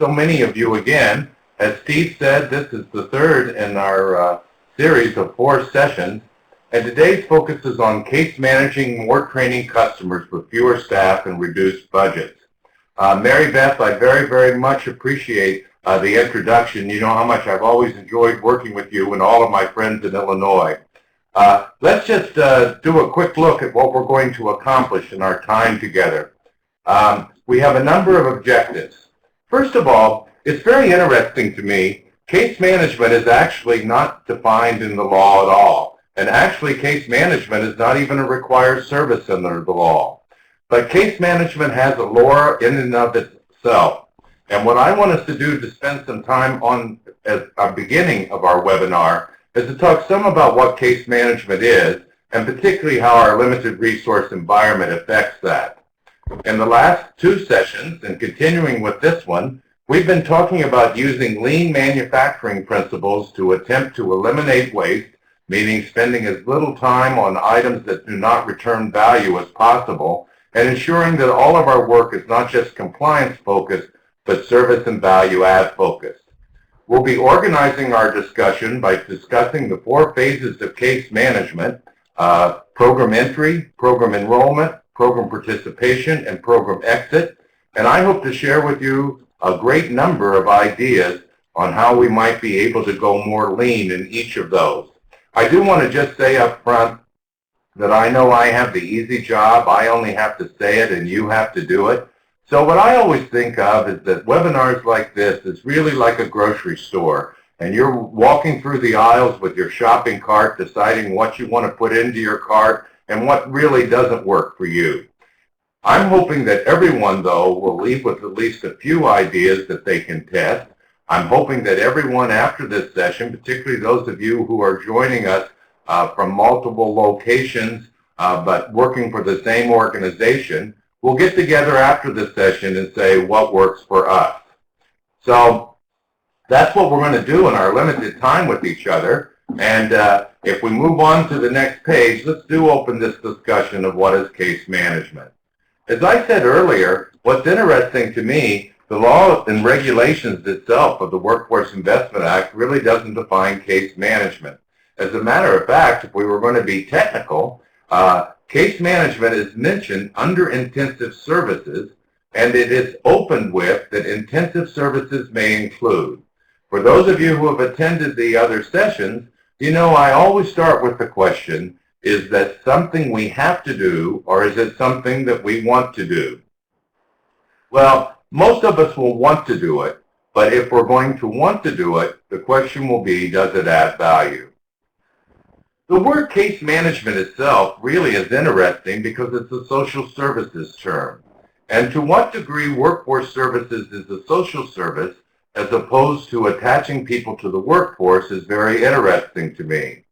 so many of you again. As Steve said, this is the third in our series of 4 sessions, and today's focus is on case managing more training customers with fewer staff and reduced budgets. Mary Beth, I very, very much appreciate the introduction. You know how much I've always enjoyed working with you and all of my friends in Illinois. Let's just do a quick look at what we're going to accomplish in our time together. We have a number of objectives. First of all, it's very interesting to me, case management is actually not defined in the law at all. And actually, case management is not even a required service under the law. But case management has a lore in and of itself. And what I want us to do to spend some time on at our beginning of our webinar is to talk some about what case management is, and particularly how our limited resource environment affects that. In the last 2 sessions, and continuing with this one, we've been talking about using lean manufacturing principles to attempt to eliminate waste, meaning spending as little time on items that do not return value as possible, and ensuring that all of our work is not just compliance focused, but service and value add focused. We'll be organizing our discussion by discussing the 4 phases of case management: program entry, program enrollment, program participation, and program exit. And I hope to share with you a great number of ideas on how we might be able to go more lean in each of those. I do want to just say up front that I know I have the easy job. I only have to say it and you have to do it. So what I always think of is that webinars like this is really like a grocery store, and you're walking through the aisles with your shopping cart, deciding what you want to put into your cart and what really doesn't work for you. I'm hoping that everyone, though, will leave with at least a few ideas that they can test. I'm hoping that everyone after this session, particularly those of you who are joining us from multiple locations but working for the same organization, will get together after this session and say what works for us. So that's what we're going to do in our limited time with each other. And if we move on to the next page, let's open this discussion of what is case management. As I said earlier, what's interesting to me, the law and regulations itself of the Workforce Investment Act really doesn't define case management. As a matter of fact, if we were going to be technical, case management is mentioned under intensive services, and it is opened with that intensive services may include. For those of you who have attended the other sessions, you know I always start with the question, is that something we have to do, or is it something that we want to do? Well, most of us will want to do it, but if we're going to want to do it, the question will be, does it add value? The word case management itself really is interesting because it's a social services term. And to what degree workforce services is a social service as opposed to attaching people to the workforce is very interesting to me.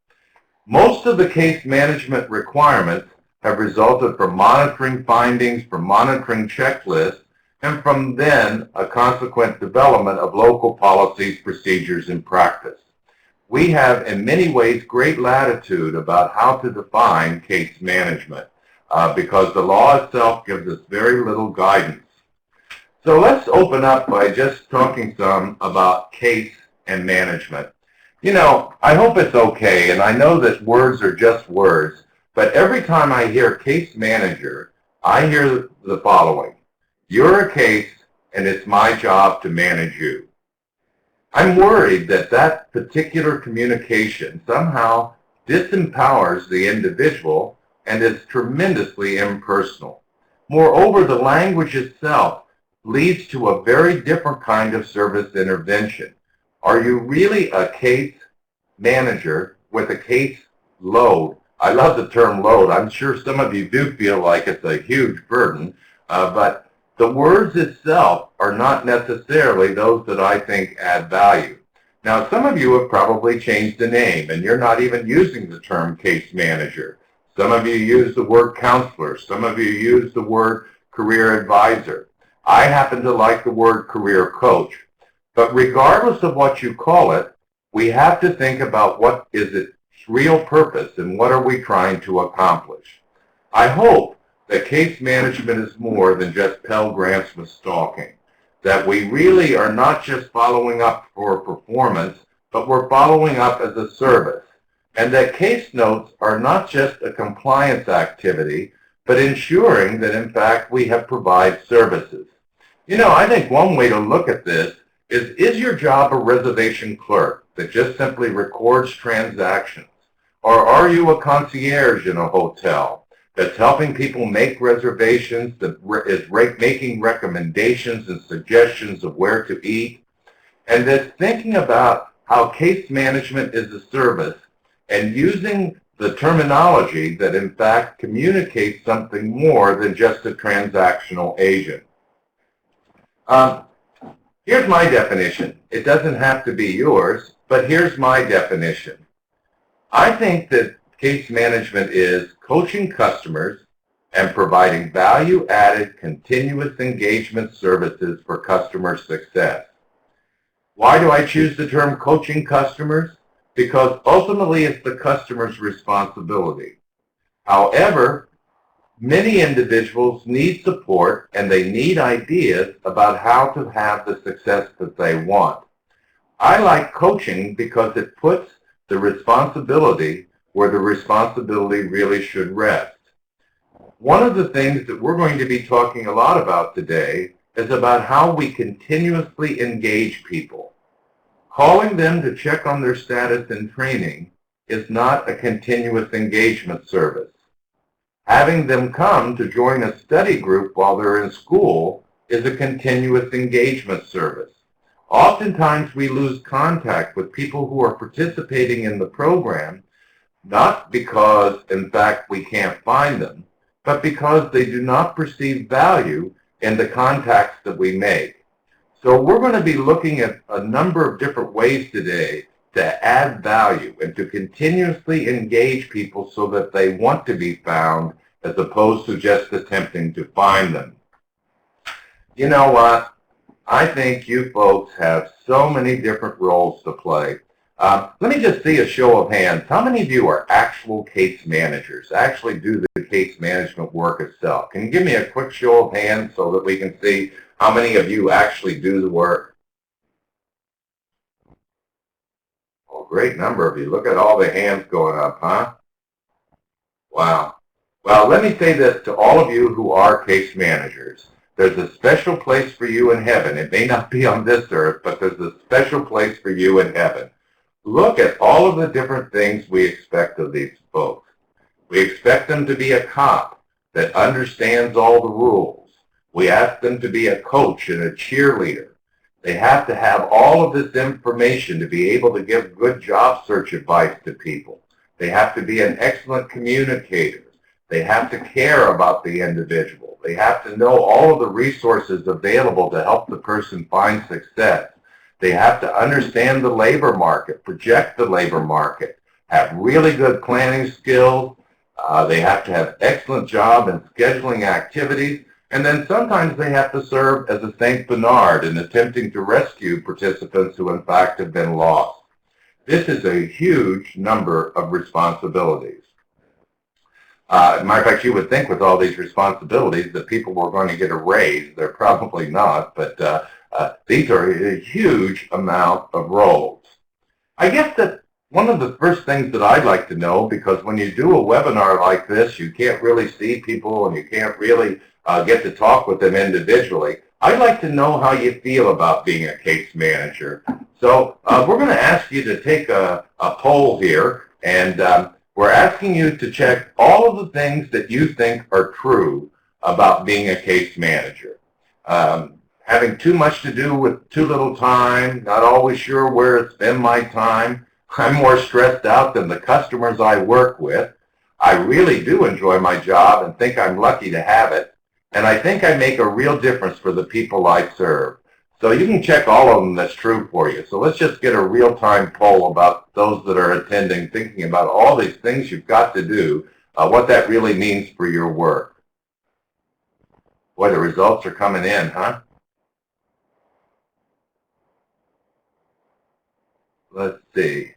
Most of the case management requirements have resulted from monitoring findings, from monitoring checklists, and from then a consequent development of local policies, procedures, and practice. We have in many ways great latitude about how to define case management because the law itself gives us very little guidance. So let's open up by just talking some about case and management. You know, I hope it's okay, and I know that words are just words, but every time I hear case manager, I hear the following: you're a case, and it's my job to manage you. I'm worried that that particular communication somehow disempowers the individual and is tremendously impersonal. Moreover, the language itself leads to a very different kind of service intervention. Are you really a case manager with a case load? I love the term load. I'm sure some of you do feel like it's a huge burden, but the words itself are not necessarily those that I think add value. Now, some of you have probably changed the name, and you're not even using the term case manager. Some of you use the word counselor. Some of you use the word career advisor. I happen to like the word career coach. But regardless of what you call it, we have to think about what is its real purpose and what are we trying to accomplish. I hope that case management is more than just Pell Grants with stalking, that we really are not just following up for performance, but we're following up as a service. And that case notes are not just a compliance activity, but ensuring that in fact we have provide services. You know, I think one way to look at this is your job a reservation clerk that just simply records transactions? Or are you a concierge in a hotel that's helping people make reservations, that is making recommendations and suggestions of where to eat, and that's thinking about how case management is a service and using the terminology that in fact communicates something more than just a transactional agent? Here's my definition. It doesn't have to be yours, but here's my definition. I think that case management is coaching customers and providing value-added continuous engagement services for customer success. Why do I choose the term coaching customers? Because ultimately it's the customer's responsibility. However, many individuals need support and they need ideas about how to have the success that they want. I like coaching because it puts the responsibility where the responsibility really should rest. One of the things that we're going to be talking a lot about today is about how we continuously engage people. Calling them to check on their status and training is not a continuous engagement service. Having them come to join a study group while they're in school is a continuous engagement service. Oftentimes we lose contact with people who are participating in the program, not because, in fact, we can't find them, but because they do not perceive value in the contacts that we make. So we're going to be looking at a number of different ways today to add value and to continuously engage people so that they want to be found as opposed to just attempting to find them. You know what? I think you folks have so many different roles to play. Let me just see a show of hands. How many of you are actual case managers, actually do the case management work itself? Can you give me a quick show of hands so that we can see how many of you actually do the work? Oh, great number of you. Look at all the hands going up, huh? Wow. Well, let me say this to all of you who are case managers. There's a special place for you in heaven. It may not be on this earth, but there's a special place for you in heaven. Look at all of the different things we expect of these folks. We expect them to be a cop that understands all the rules. We ask them to be a coach and a cheerleader. They have to have all of this information to be able to give good job search advice to people. They have to be an excellent communicator. They have to care about the individual. They have to know all of the resources available to help the person find success. They have to understand the labor market, project the labor market, have really good planning skills. They have to have excellent job and scheduling activities. And then sometimes they have to serve as a St. Bernard in attempting to rescue participants who in fact have been lost. This is a huge number of responsibilities. As a matter of fact, you would think with all these responsibilities that people were going to get a raise. They're probably not, but these are a huge amount of roles. I guess that one of the first things that I'd like to know, because when you do a webinar like this, you can't really see people and you can't really get to talk with them individually. I'd like to know how you feel about being a case manager. So we're going to ask you to take a poll here, and we're asking you to check all of the things that you think are true about being a case manager. Having too much to do with too little time, not always sure where to spend my time. I'm more stressed out than the customers I work with. I really do enjoy my job and think I'm lucky to have it. And I think I make a real difference for the people I serve. So you can check all of them that's true for you. So let's just get a real-time poll about those that are attending, thinking about all these things you've got to do, what that really means for your work. Boy, the results are coming in, huh? Let's see.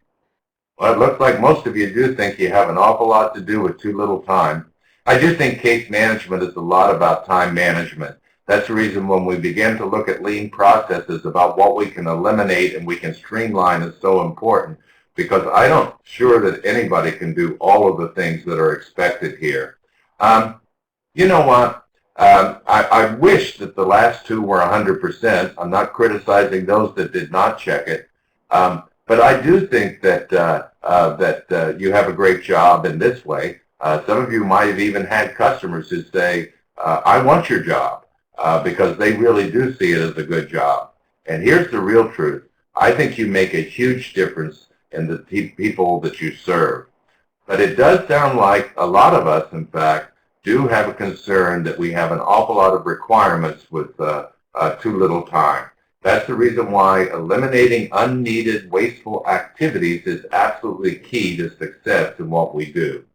Well, it looks like most of you do think you have an awful lot to do with too little time. I do think case management is a lot about time management. That's the reason when we begin to look at lean processes about what we can eliminate and we can streamline is so important, because I don't sure that anybody can do all of the things that are expected here. You know what? I wish that the last two were 100%. I'm not criticizing those that did not check it. But I do think that you have a great job in this way. Some of you might have even had customers who say, I want your job, because they really do see it as a good job. And here's the real truth. I think you make a huge difference in the people that you serve. But it does sound like a lot of us, in fact, do have a concern that we have an awful lot of requirements with too little time. That's the reason why eliminating unneeded, wasteful activities is absolutely key to success in what we do.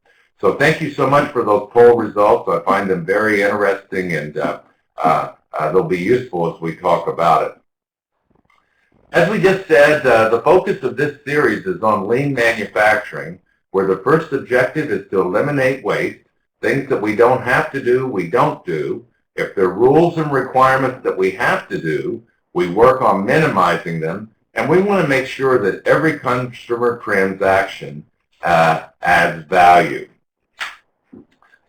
So thank you so much for those poll results. I find them very interesting, and they'll be useful as we talk about it. As we just said, the focus of this series is on lean manufacturing, where the first objective is to eliminate waste. Things that we don't have to do, we don't do. If there are rules and requirements that we have to do, we work on minimizing them, and we want to make sure that every customer transaction adds value.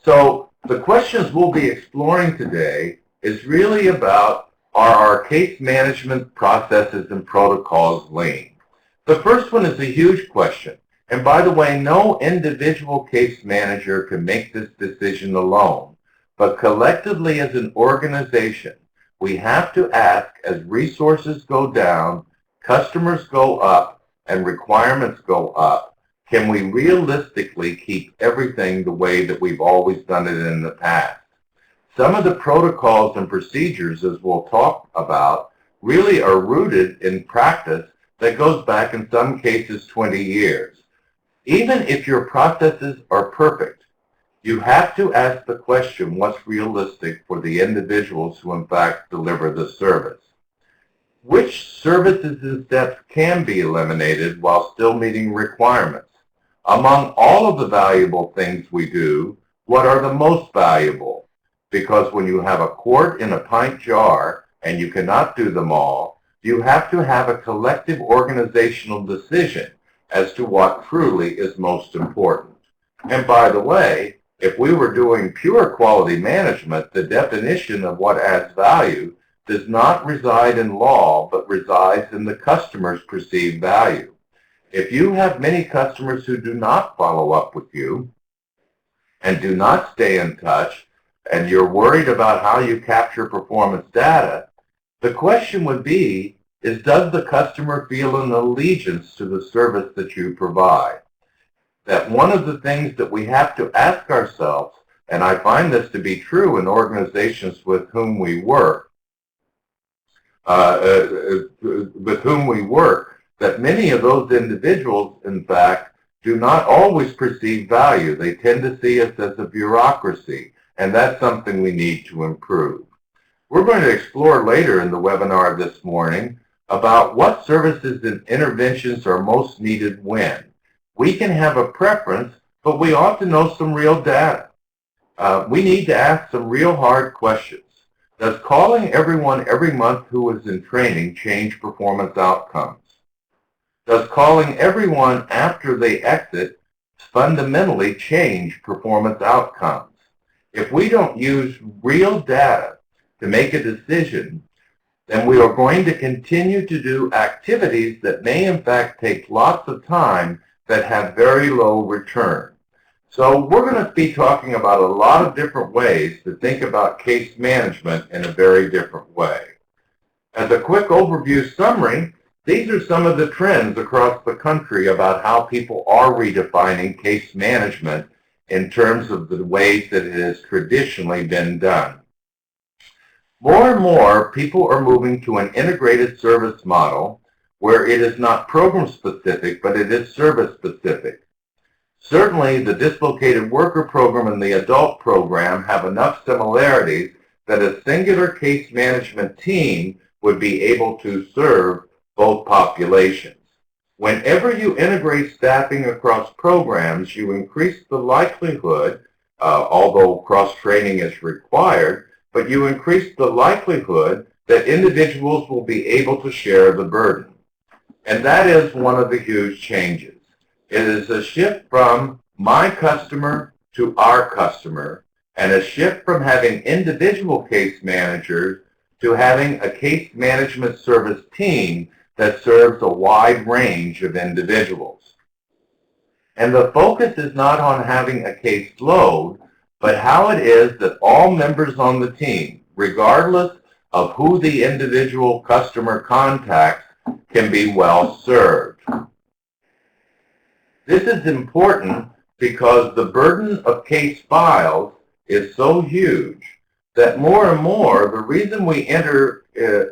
So the questions we'll be exploring today is really about, are our case management processes and protocols lean? The first one is a huge question. And by the way, no individual case manager can make this decision alone. But collectively as an organization, we have to ask, as resources go down, customers go up, and requirements go up, can we realistically keep everything the way that we've always done it in the past? Some of the protocols and procedures, as we'll talk about, really are rooted in practice that goes back in some cases 20 years. Even if your processes are perfect, you have to ask the question, what's realistic for the individuals who in fact deliver the service? Which services and steps can be eliminated while still meeting requirements? Among all of the valuable things we do, what are the most valuable? Because when you have a quart in a pint jar and you cannot do them all, you have to have a collective organizational decision as to what truly is most important. And by the way, if we were doing pure quality management, the definition of what adds value does not reside in law, but resides in the customer's perceived value. If you have many customers who do not follow up with you and do not stay in touch, and you're worried about how you capture performance data, the question would be, does the customer feel an allegiance to the service that you provide? That one of the things that we have to ask ourselves, and I find this to be true in organizations with whom we work, that many of those individuals, in fact, do not always perceive value. They tend to see us as a bureaucracy, and that's something we need to improve. We're going to explore later in the webinar this morning about what services and interventions are most needed when. We can have a preference, but we ought to know some real data. We need to ask some real hard questions. Does calling everyone every month who is in training change performance outcomes? Does calling everyone after they exit fundamentally change performance outcomes? If we don't use real data to make a decision, then we are going to continue to do activities that may in fact take lots of time that have very low return. So we're going to be talking about a lot of different ways to think about case management in a very different way. As a quick overview summary, these are some of the trends across the country about how people are redefining case management in terms of the ways that it has traditionally been done. More and more, people are moving to an integrated service model where it is not program-specific, but it is service-specific. Certainly, the dislocated worker program and the adult program have enough similarities that a singular case management team would be able to serve both populations. Whenever you integrate staffing across programs, you increase the likelihood, although cross-training is required, but you increase the likelihood that individuals will be able to share the burden. And that is one of the huge changes. It is a shift from my customer to our customer, and a shift from having individual case managers to having a case management service team that serves a wide range of individuals. And the focus is not on having a case load, but how it is that all members on the team, regardless of who the individual customer contacts, can be well served. This is important because the burden of case files is so huge that more and more the reason we enter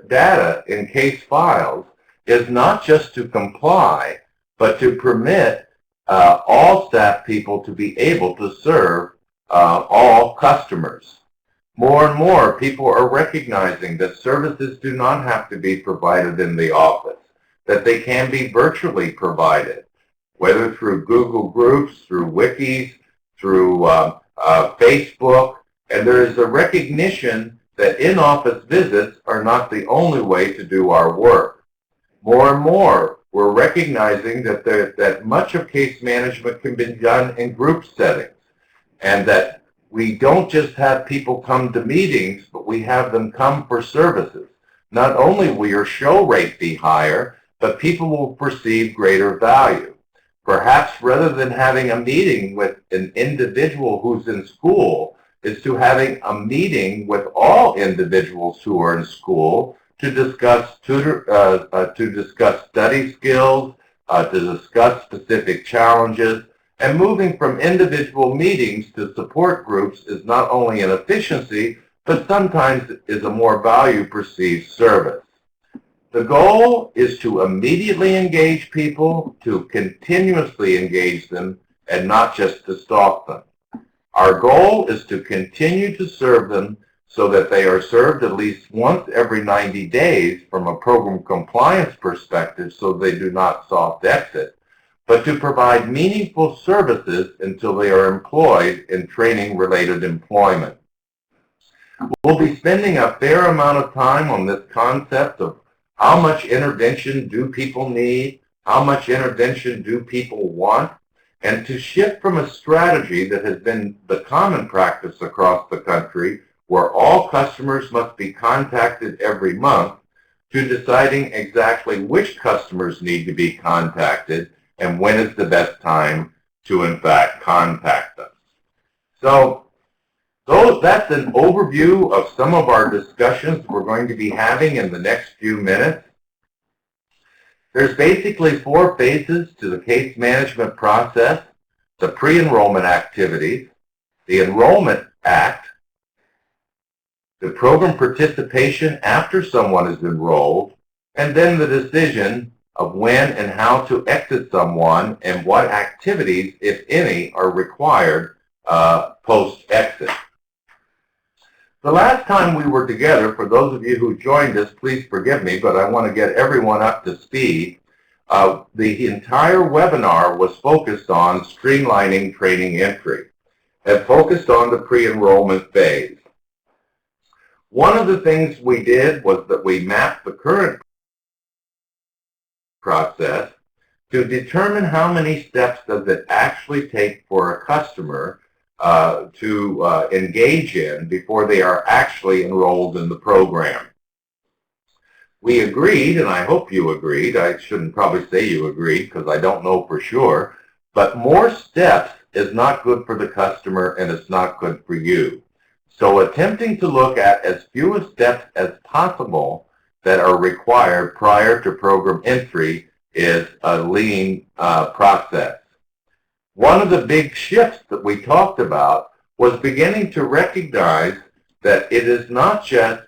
data in case files is not just to comply, but to permit all staff people to be able to serve all customers. More and more people are recognizing that services do not have to be provided in the office, that they can be virtually provided, whether through Google Groups, through wikis, through Facebook, and there is a recognition that in-office visits are not the only way to do our work. More and more, we're recognizing that much of case management can be done in group settings, and that we don't just have people come to meetings, but we have them come for services. Not only will your show rate be higher, but people will perceive greater value. Perhaps rather than having a meeting with an individual who's in school, is to having a meeting with all individuals who are in school to discuss study skills, to discuss specific challenges, and moving from individual meetings to support groups is not only an efficiency, but sometimes is a more value-perceived service. The goal is to immediately engage people, to continuously engage them, and not just to stalk them. Our goal is to continue to serve them so that they are served at least once every 90 days from a program compliance perspective so they do not soft exit, but to provide meaningful services until they are employed in training-related employment. We'll be spending a fair amount of time on this concept of how much intervention do people need, how much intervention do people want, and to shift from a strategy that has been the common practice across the country, where all customers must be contacted every month, to deciding exactly which customers need to be contacted and when is the best time to, in fact, contact them. So that's an overview of some of our discussions we're going to be having in the next few minutes. There's basically 4 phases to the case management process: the pre-enrollment activities, the enrollment act, the program participation after someone is enrolled, and then the decision of when and how to exit someone and what activities, if any, are required post-exit. The last time we were together, for those of you who joined us, please forgive me, but I want to get everyone up to speed. The entire webinar was focused on streamlining training entry and focused on the pre-enrollment phase. One of the things we did was that we mapped the current process to determine how many steps does it actually take for a customer to engage in before they are actually enrolled in the program. We agreed, and I hope you agreed, I shouldn't probably say you agreed because I don't know for sure, but more steps is not good for the customer and it's not good for you. So attempting to look at as few steps as possible that are required prior to program entry is a lean process. One of the big shifts that we talked about was beginning to recognize that it is not just,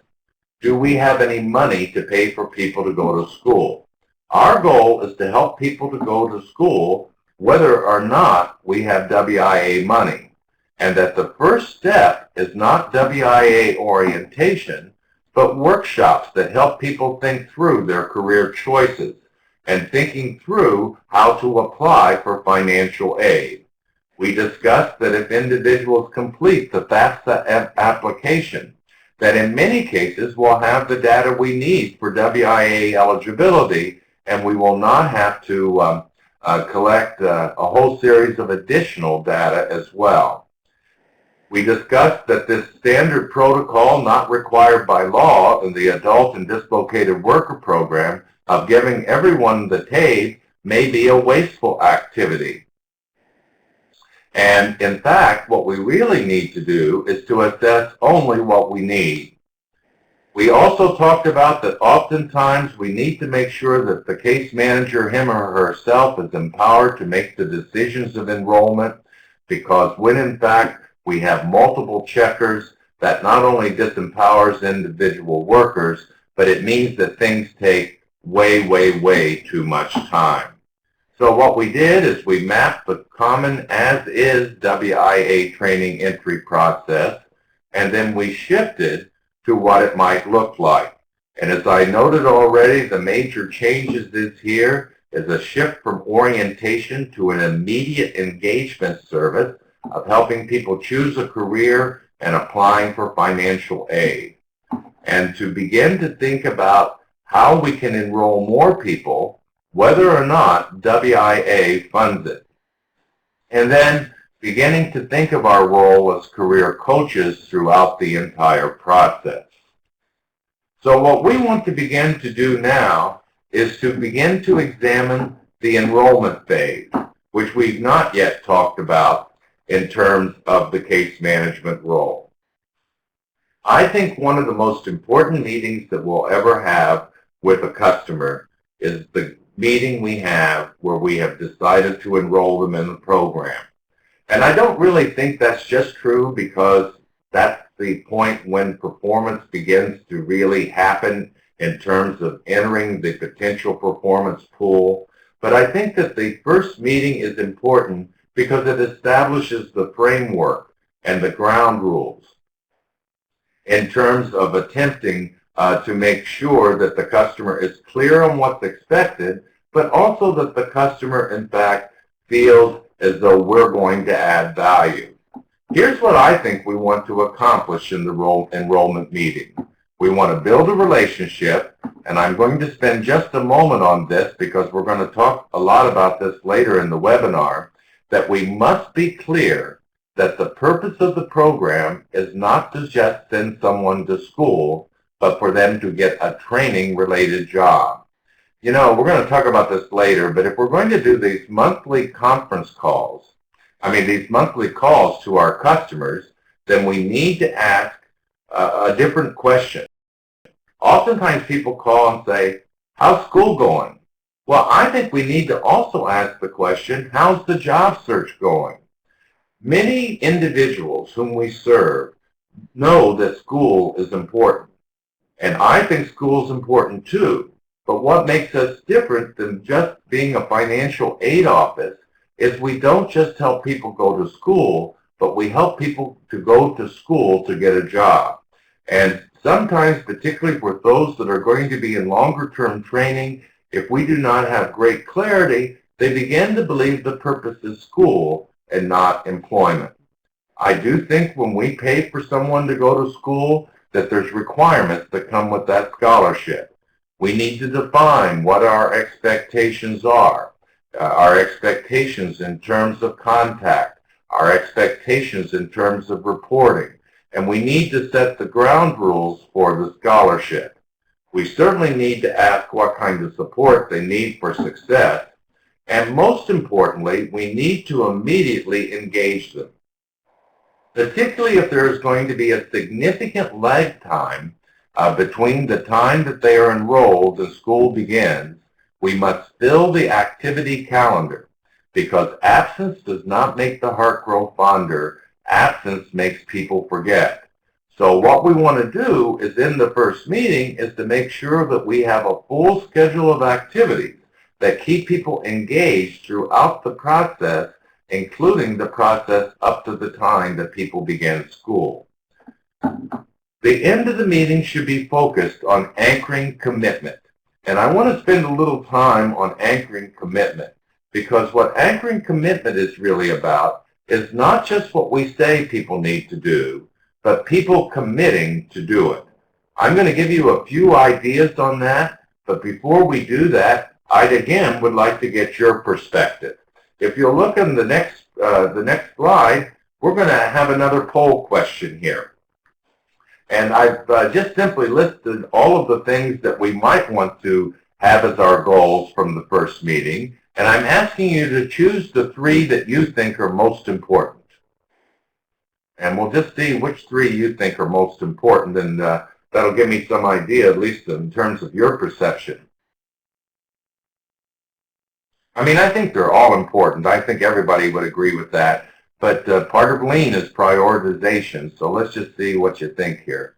do we have any money to pay for people to go to school? Our goal is to help people to go to school whether or not we have WIA money. And that the first step is not WIA orientation, but workshops that help people think through their career choices and thinking through how to apply for financial aid. We discussed that if individuals complete the FAFSA application, that in many cases we'll have the data we need for WIA eligibility, and we will not have to collect a whole series of additional data as well. We discussed that this standard protocol not required by law in the Adult and Dislocated Worker Program of giving everyone the TABE may be a wasteful activity. And in fact, what we really need to do is to assess only what we need. We also talked about that oftentimes we need to make sure that the case manager, him or herself, is empowered to make the decisions of enrollment, because when in fact we have multiple checkers, that not only disempowers individual workers, but it means that things take way too much time. So what we did is we mapped the common as-is WIA training entry process, and then we shifted to what it might look like. And as I noted already, the major changes this here is a shift from orientation to an immediate engagement service of helping people choose a career and applying for financial aid. And to begin to think about how we can enroll more people, whether or not WIA funds it. And then beginning to think of our role as career coaches throughout the entire process. So what we want to begin to do now is to begin to examine the enrollment phase, which we've not yet talked about in terms of the case management role. I think one of the most important meetings that we'll ever have with a customer is the meeting we have where we have decided to enroll them in the program. And I don't really think that's just true because that's the point when performance begins to really happen in terms of entering the potential performance pool. But I think that the first meeting is important because it establishes the framework and the ground rules in terms of attempting to make sure that the customer is clear on what's expected, but also that the customer, in fact, feels as though we're going to add value. Here's what I think we want to accomplish in the enrollment meeting. We want to build a relationship, and I'm going to spend just a moment on this because we're going to talk a lot about this later in the webinar, that we must be clear that the purpose of the program is not to just send someone to school, but for them to get a training-related job. You know, we're going to talk about this later, but if we're going to do these monthly conference calls, these monthly calls to our customers, then we need to ask a different question. Oftentimes people call and say, how's school going? Well, I think we need to also ask the question, how's the job search going? Many individuals whom we serve know that school is important. And I think school is important too. But what makes us different than just being a financial aid office is we don't just help people go to school, but we help people to go to school to get a job. And sometimes, particularly for those that are going to be in longer-term training, if we do not have great clarity, they begin to believe the purpose is school and not employment. I do think when we pay for someone to go to school, that there's requirements that come with that scholarship. We need to define what our expectations are, our expectations in terms of contact, our expectations in terms of reporting, and we need to set the ground rules for the scholarship. We certainly need to ask what kind of support they need for success, and most importantly, we need to immediately engage them. Particularly if there is going to be a significant lag time between the time that they are enrolled and school begins, we must fill the activity calendar, because absence does not make the heart grow fonder. Absence makes people forget. So what we want to do is in the first meeting is to make sure that we have a full schedule of activities that keep people engaged throughout the process, including the process up to the time that people begin school. The end of the meeting should be focused on anchoring commitment. And I want to spend a little time on anchoring commitment, because what anchoring commitment is really about is not just what we say people need to do, but people committing to do it. I'm going to give you a few ideas on that, but before we do that, I again would like to get your perspective. If you'll look in the next slide, we're going to have another poll question here. And I've just simply listed all of the things that we might want to have as our goals from the first meeting, and I'm asking you to choose the 3 that you think are most important. And we'll just see which 3 you think are most important, and that'll give me some idea, at least in terms of your perception. I mean, I think they're all important. I think everybody would agree with that. But part of Lean is prioritization, so let's just see what you think here.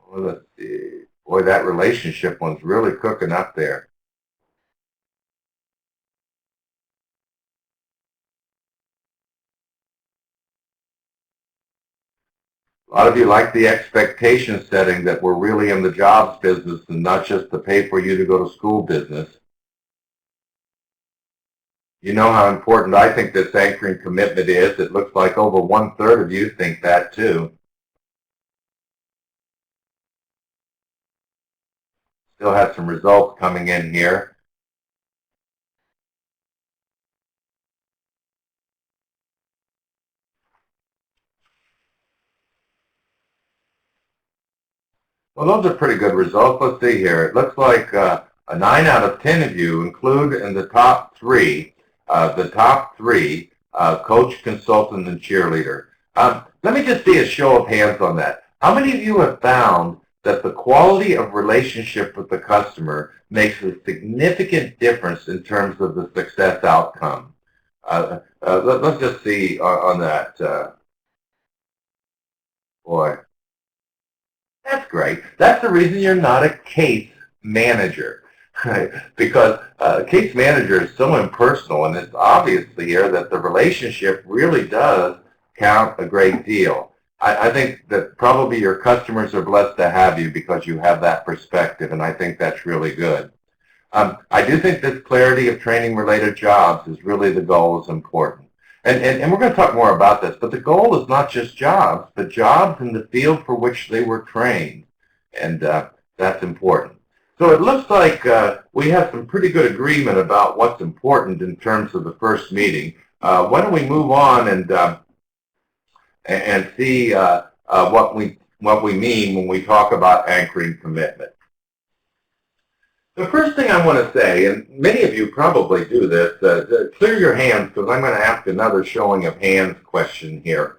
Well, let's see. Boy, that relationship one's really cooking up there. A lot of you like the expectation setting that we're really in the jobs business and not just the pay for you to go to school business. You know how important I think this anchoring commitment is. It looks like over 1/3 of you think that too. Still have some results coming in here. Well, those are pretty good results. Let's see here. It looks like a 9 out of 10 of you include in the top 3, coach, consultant, and cheerleader. Let me just see a show of hands on that. How many of you have found that the quality of relationship with the customer makes a significant difference in terms of the success outcome? Let's just see on that. Boy. That's great. That's the reason you're not a case manager, right? Because a case manager is so impersonal, and it's obvious here that the relationship really does count a great deal. I think that probably your customers are blessed to have you because you have that perspective, and I think that's really good. I do think this clarity of training-related jobs is really the goal is important. And we're going to talk more about this, but the goal is not just jobs, but jobs in the field for which they were trained, and that's important. So it looks like we have some pretty good agreement about what's important in terms of the first meeting. Why don't we move on and see what we mean when we talk about anchoring commitment. The first thing I want to say, and many of you probably do this, clear your hands because I'm going to ask another showing of hands question here.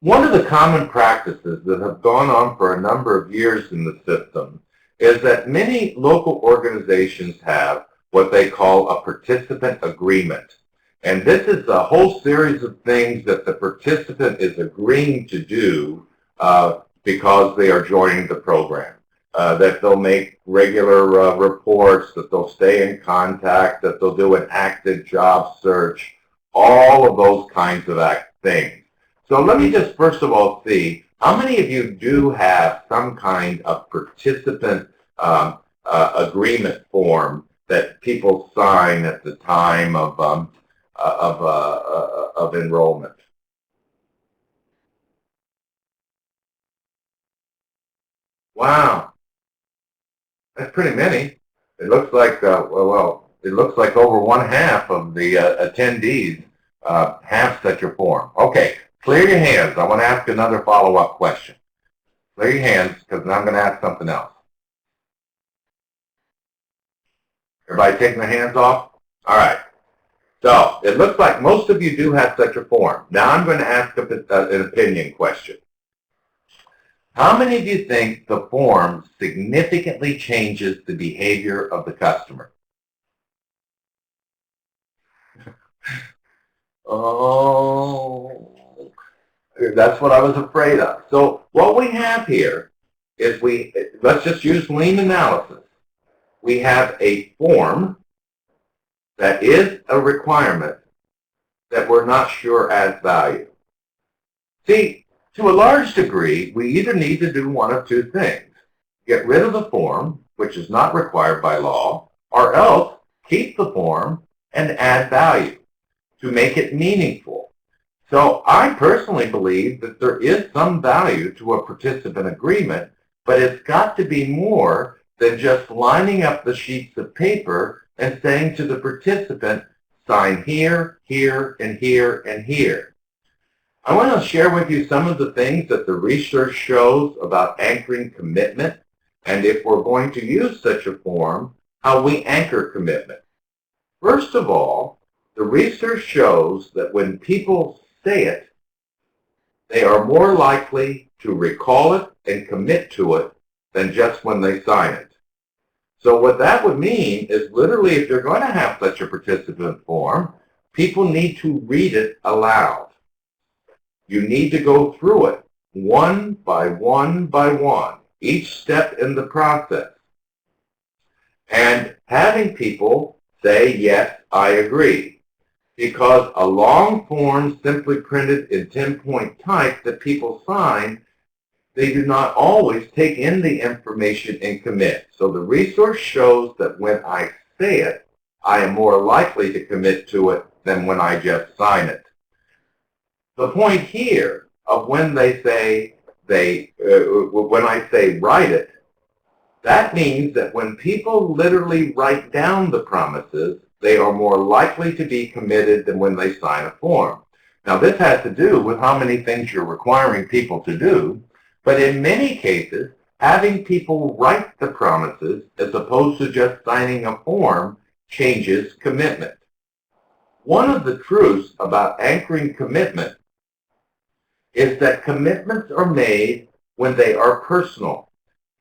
One of the common practices that have gone on for a number of years in the system is that many local organizations have what they call a participant agreement. And this is a whole series of things that the participant is agreeing to do because they are joining the program. That they'll make regular reports, that they'll stay in contact, that they'll do an active job search, all of those kinds of things. So let me just first of all see, how many of you do have some kind of participant agreement form that people sign at the time of enrollment? Wow. That's pretty many. It looks like, it looks like over 1/2 of the attendees have such a form. Okay, clear your hands. I want to ask another follow-up question. Clear your hands because now I'm going to ask something else. Everybody taking their hands off? All right. So it looks like most of you do have such a form. Now I'm going to ask an opinion question. How many of you think the form significantly changes the behavior of the customer? Oh, that's what I was afraid of. So what we have here is let's just use lean analysis. We have a form that is a requirement that we're not sure adds value. See, to a large degree, we either need to do one of two things. Get rid of the form, which is not required by law, or else keep the form and add value to make it meaningful. So I personally believe that there is some value to a participant agreement, but it's got to be more than just lining up the sheets of paper and saying to the participant, sign here, here, and here, and here. I want to share with you some of the things that the research shows about anchoring commitment, and if we're going to use such a form, how we anchor commitment. First of all, the research shows that when people say it, they are more likely to recall it and commit to it than just when they sign it. So what that would mean is literally if you're going to have such a participant form, people need to read it aloud. You need to go through it one by one by one, each step in the process. And having people say, yes, I agree. Because a long form simply printed in 10-point type that people sign, they do not always take in the information and commit. So the resource shows that when I say it, I am more likely to commit to it than when I just sign it. The point here of when they say when I say write it, that means that when people literally write down the promises, they are more likely to be committed than when they sign a form. Now this has to do with how many things you're requiring people to do, but in many cases, having people write the promises as opposed to just signing a form changes commitment. One of the truths about anchoring commitment is that commitments are made when they are personal.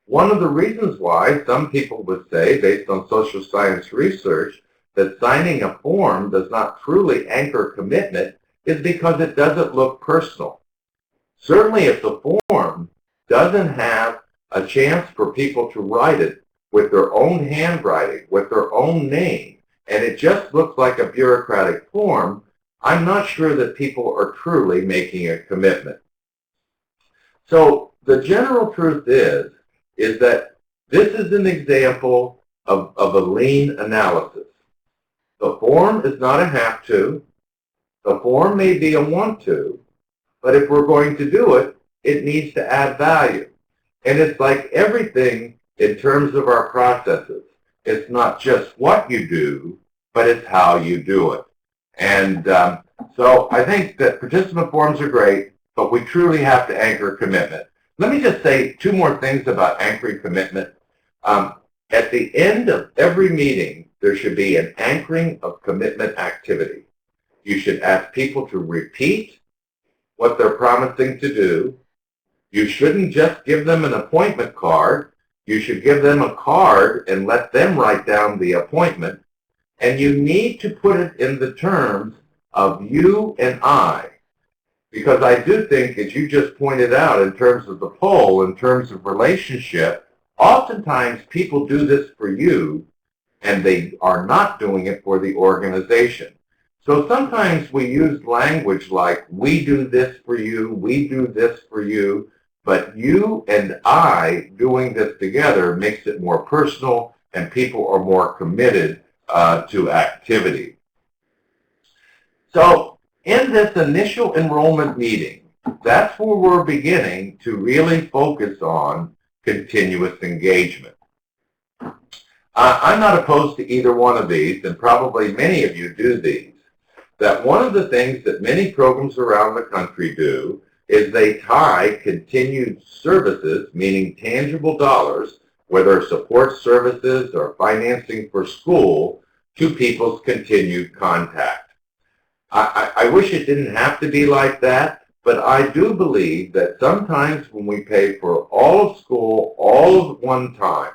One of the reasons why some people would say, based on social science research, that signing a form does not truly anchor commitment is because it doesn't look personal. Certainly if the form doesn't have a chance for people to write it with their own handwriting, with their own name, and it just looks like a bureaucratic form, I'm not sure that people are truly making a commitment. So the general truth is that this is an example of a lean analysis. The form is not a have to. The form may be a want to, but if we're going to do it, it needs to add value. And it's like everything in terms of our processes. It's not just what you do, but it's how you do it. And so I think that participant forms are great, but we truly have to anchor commitment. Let me just say two more things about anchoring commitment. At the end of every meeting, there should be an anchoring of commitment activity. You should ask people to repeat what they're promising to do. You shouldn't just give them an appointment card. You should give them a card and let them write down the appointment. And you need to put it in the terms of you and I. Because I do think, as you just pointed out, in terms of the poll, in terms of relationship, oftentimes people do this for you and they are not doing it for the organization. So sometimes we use language like, we do this for you, we do this for you, but you and I doing this together makes it more personal and people are more committed to activity. So in this initial enrollment meeting, that's where we're beginning to really focus on continuous engagement. I'm not opposed to either one of these, and probably many of you do these. That one of the things that many programs around the country do is they tie continued services, meaning tangible dollars, whether support services or financing for school, to people's continued contact. I wish it didn't have to be like that, but I do believe that sometimes when we pay for all of school all at one time,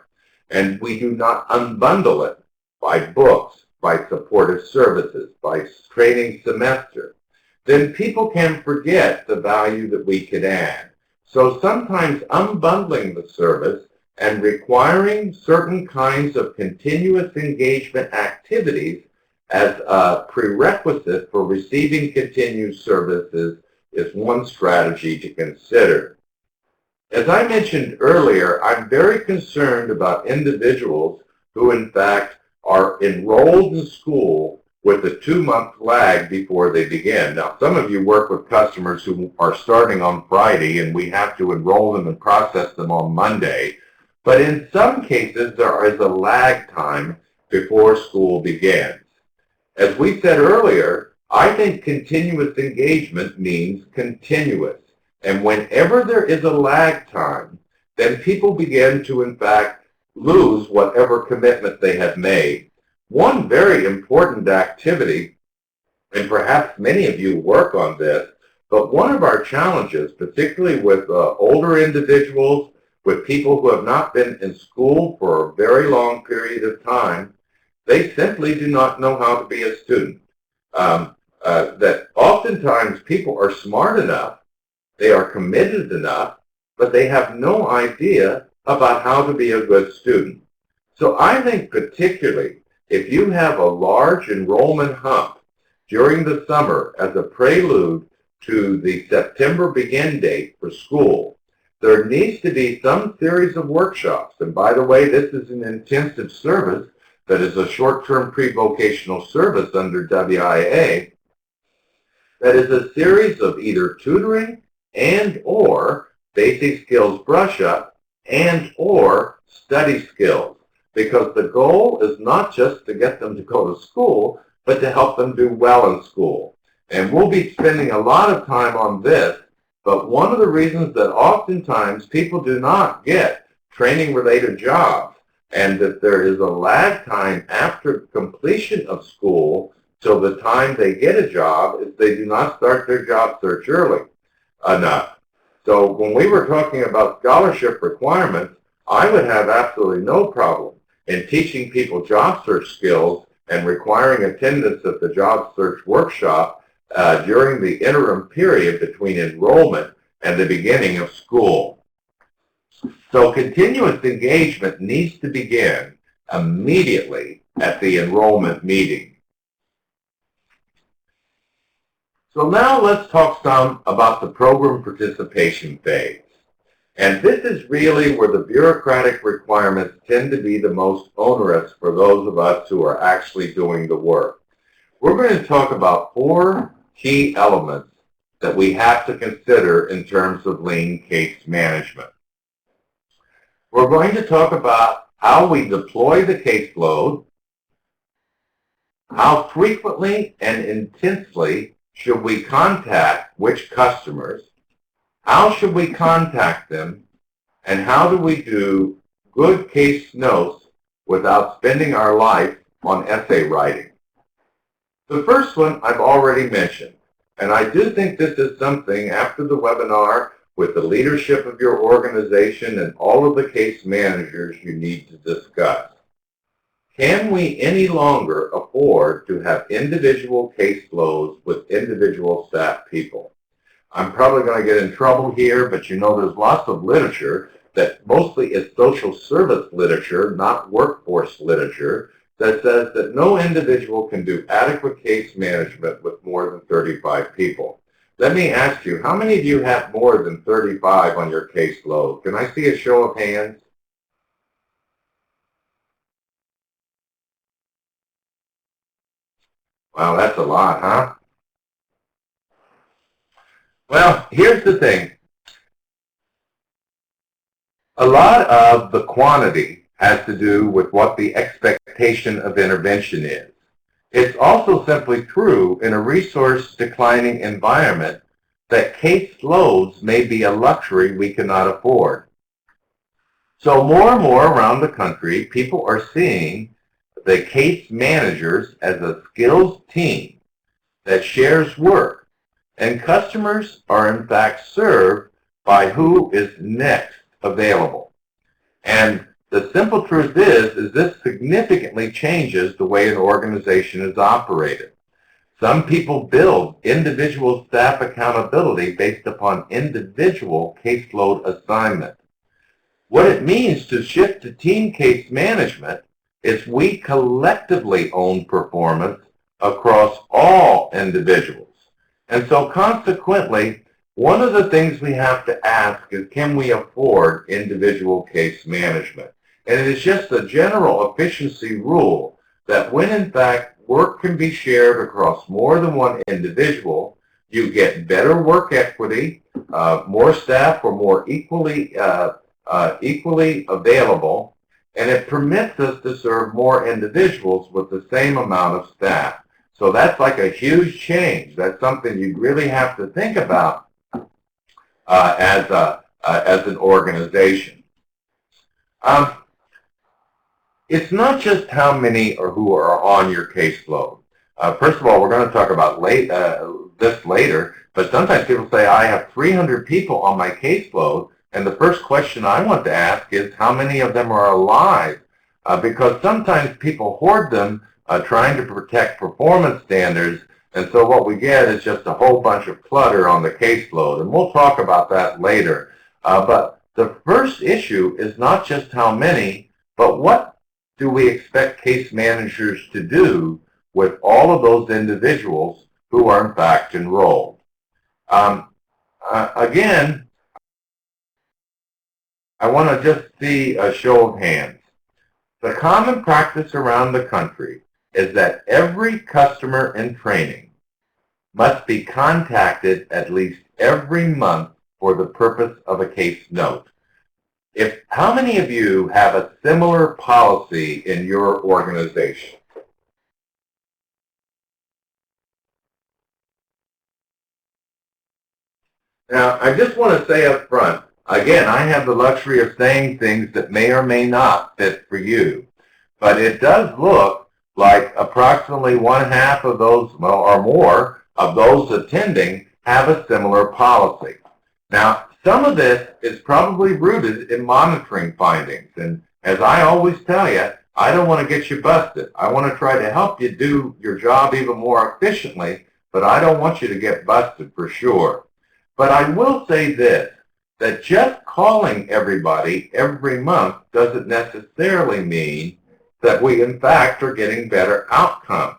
and we do not unbundle it by books, by supportive services, by training semester, then people can forget the value that we could add. So sometimes unbundling the service and requiring certain kinds of continuous engagement activities as a prerequisite for receiving continued services is one strategy to consider. As I mentioned earlier, I'm very concerned about individuals who in fact are enrolled in school with a 2-month lag before they begin. Now, some of you work with customers who are starting on Friday, and we have to enroll them and process them on Monday. But in some cases, there is a lag time before school begins. As we said earlier, I think continuous engagement means continuous. And whenever there is a lag time, then people begin to, in fact, lose whatever commitment they have made. One very important activity, and perhaps many of you work on this, but one of our challenges, particularly with older individuals, with people who have not been in school for a very long period of time, they simply do not know how to be a student. That oftentimes people are smart enough, they are committed enough, but they have no idea about how to be a good student. So I think particularly if you have a large enrollment hump during the summer as a prelude to the September begin date for school, there needs to be some series of workshops. And by the way, this is an intensive service that is a short-term pre-vocational service under WIA that is a series of either tutoring and or basic skills brush-up and or study skills. Because the goal is not just to get them to go to school, but to help them do well in school. And we'll be spending a lot of time on this, but one of the reasons that oftentimes people do not get training-related jobs and that there is a lag time after completion of school till the time they get a job is they do not start their job search early enough. So when we were talking about scholarship requirements, I would have absolutely no problem in teaching people job search skills and requiring attendance at the job search workshop during the interim period between enrollment and the beginning of school. So continuous engagement needs to begin immediately at the enrollment meeting. So now let's talk some about the program participation phase. And this is really where the bureaucratic requirements tend to be the most onerous for those of us who are actually doing the work. We're going to talk about 4 key elements that we have to consider in terms of lean case management. We're going to talk about how we deploy the caseload, how frequently and intensely should we contact which customers, how should we contact them, and how do we do good case notes without spending our life on essay writing? The first one I've already mentioned, and I do think this is something after the webinar with the leadership of your organization and all of the case managers you need to discuss. Can we any longer afford to have individual caseloads with individual staff people? I'm probably going to get in trouble here, but you know there's lots of literature that mostly is social service literature, not workforce literature, that says that no individual can do adequate case management with more than 35 people. Let me ask you, how many of you have more than 35 on your caseload? Can I see a show of hands? Wow, that's a lot, huh? Well, here's the thing. A lot of the quantity has to do with what the expectation of intervention is. It's also simply true in a resource declining environment that case loads may be a luxury we cannot afford. So more and more around the country, people are seeing the case managers as a skills team that shares work, and customers are in fact served by who is next available. And the simple truth is this significantly changes the way an organization is operated. Some people build individual staff accountability based upon individual caseload assignment. What it means to shift to team case management is we collectively own performance across all individuals. And so consequently, one of the things we have to ask is, can we afford individual case management? And it is just a general efficiency rule that when in fact work can be shared across more than one individual, you get better work equity, more staff are more equally available, and it permits us to serve more individuals with the same amount of staff. So that's like a huge change. That's something you really have to think about as an organization. It's not just how many or who are on your caseload. First of all, we're going to talk about this later, but sometimes people say, I have 300 people on my caseload, and the first question I want to ask is how many of them are alive? Because sometimes people hoard them trying to protect performance standards, and so what we get is just a whole bunch of clutter on the caseload, and we'll talk about that later. But the first issue is not just how many, but what do we expect case managers to do with all of those individuals who are in fact enrolled? Again, I want to just see a show of hands. The common practice around the country is that every customer in training must be contacted at least every month for the purpose of a case note. How many of you have a similar policy in your organization? Now, I just want to say up front, again, I have the luxury of saying things that may or may not fit for you, but it does look like approximately one half of those, well, or more, of those attending have a similar policy. Now, some of this is probably rooted in monitoring findings, and as I always tell you, I don't want to get you busted. I want to try to help you do your job even more efficiently, but I don't want you to get busted for sure. But I will say this, that just calling everybody every month doesn't necessarily mean that we in fact are getting better outcomes.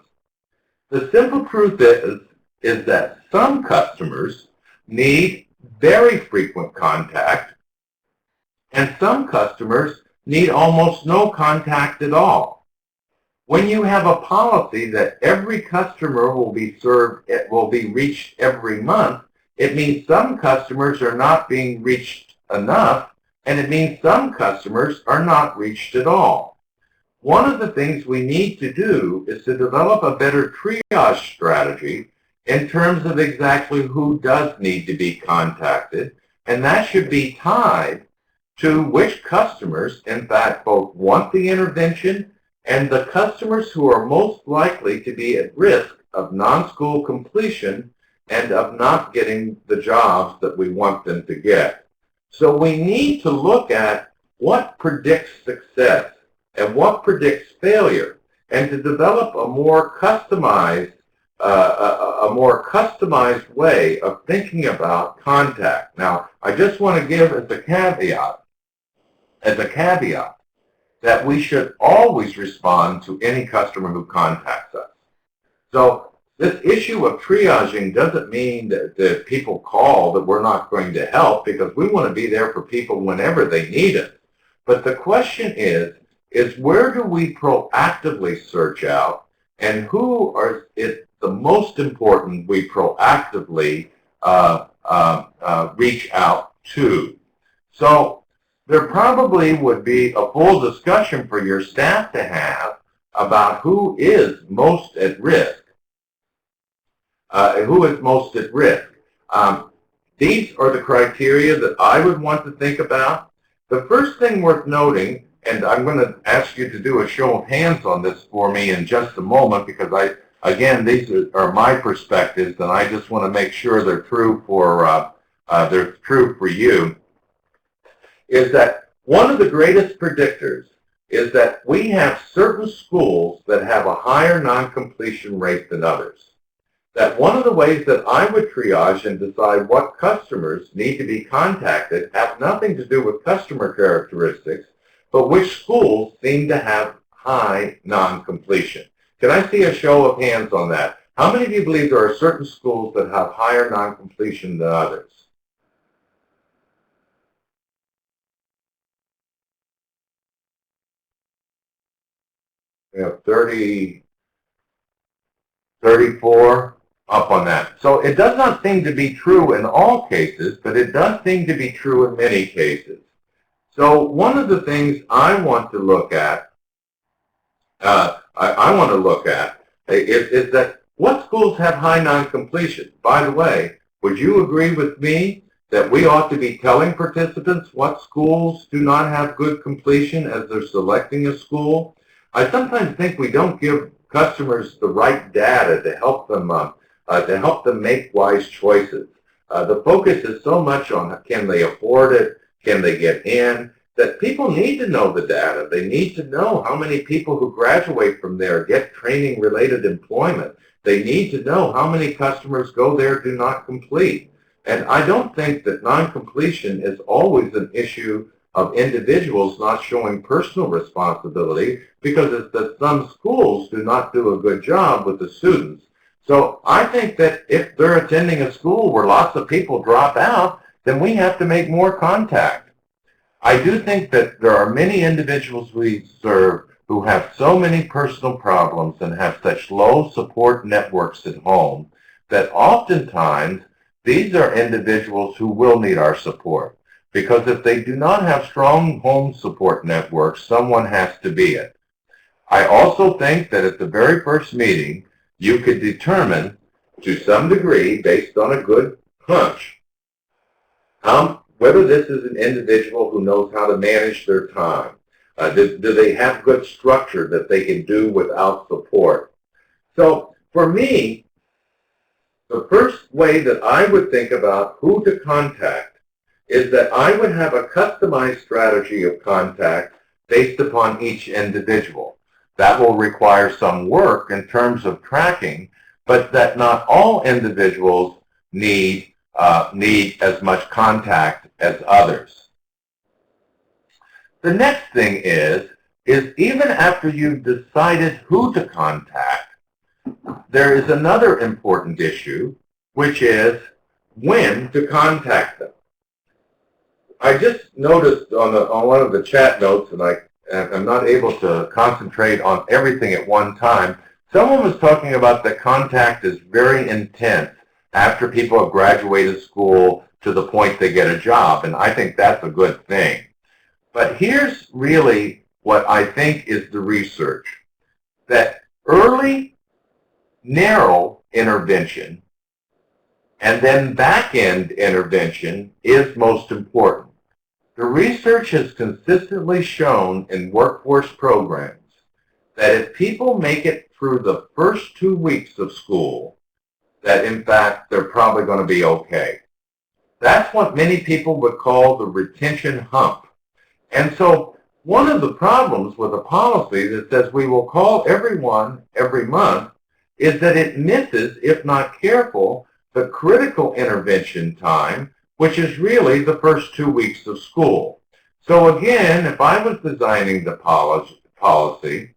The simple truth is that some customers need very frequent contact, and some customers need almost no contact at all. When you have a policy that every customer will be reached every month, it means some customers are not being reached enough, and it means some customers are not reached at all. One of the things we need to do is to develop a better triage strategy in terms of exactly who does need to be contacted, and that should be tied to which customers, in fact, both want the intervention and the customers who are most likely to be at risk of non-school completion and of not getting the jobs that we want them to get. So we need to look at what predicts success and what predicts failure, and to develop a more customized way of thinking about contact. Now, I just want to give as a caveat, that we should always respond to any customer who contacts us. So this issue of triaging doesn't mean that people call that we're not going to help, because we want to be there for people whenever they need us. But the question is where do we proactively search out, and who is the most important we proactively reach out to? So there probably would be a full discussion for your staff to have about who is most at risk. These are the criteria that I would want to think about. The first thing worth noting, and I'm going to ask you to do a show of hands on this for me in just a moment, because again, these are my perspectives, and I just want to make sure they're true for you, is that one of the greatest predictors is that we have certain schools that have a higher non-completion rate than others. That one of the ways that I would triage and decide what customers need to be contacted have nothing to do with customer characteristics, but which schools seem to have high non-completion. Can I see a show of hands on that? How many of you believe there are certain schools that have higher non-completion than others? We have 30, 34, up on that. So it does not seem to be true in all cases, but it does seem to be true in many cases. So one of the things I want to look at, is that what schools have high non-completion? By the way, would you agree with me that we ought to be telling participants what schools do not have good completion as they're selecting a school? I sometimes think we don't give customers the right data to help them make wise choices. The focus is so much on can they afford it, can they get in, that people need to know the data. They need to know how many people who graduate from there get training-related employment. They need to know how many customers go there do not complete. And I don't think that non-completion is always an issue of individuals not showing personal responsibility, because it's that some schools do not do a good job with the students. So I think that if they're attending a school where lots of people drop out, then we have to make more contact. I do think that there are many individuals we serve who have so many personal problems and have such low support networks at home that oftentimes these are individuals who will need our support. Because if they do not have strong home support networks, someone has to be it. I also think that at the very first meeting, you could determine to some degree, based on a good hunch, whether this is an individual who knows how to manage their time. Do they have good structure that they can do without support? So for me, the first way that I would think about who to contact is that I would have a customized strategy of contact based upon each individual. That will require some work in terms of tracking, but that not all individuals need as much contact as others. The next thing is even after you've decided who to contact, there is another important issue, which is when to contact them. I just noticed on one of the chat notes, and I'm not able to concentrate on everything at one time, someone was talking about that contact is very intense after people have graduated school to the point they get a job, and I think that's a good thing. But here's really what I think is the research, that early, narrow intervention and then back-end intervention is most important. The research has consistently shown in workforce programs that if people make it through the first 2 weeks of school, that in fact they're probably going to be okay. That's what many people would call the retention hump. And so one of the problems with a policy that says we will call everyone every month is that it misses, if not careful, the critical intervention time, which is really the first 2 weeks of school. So again, if I was designing the policy,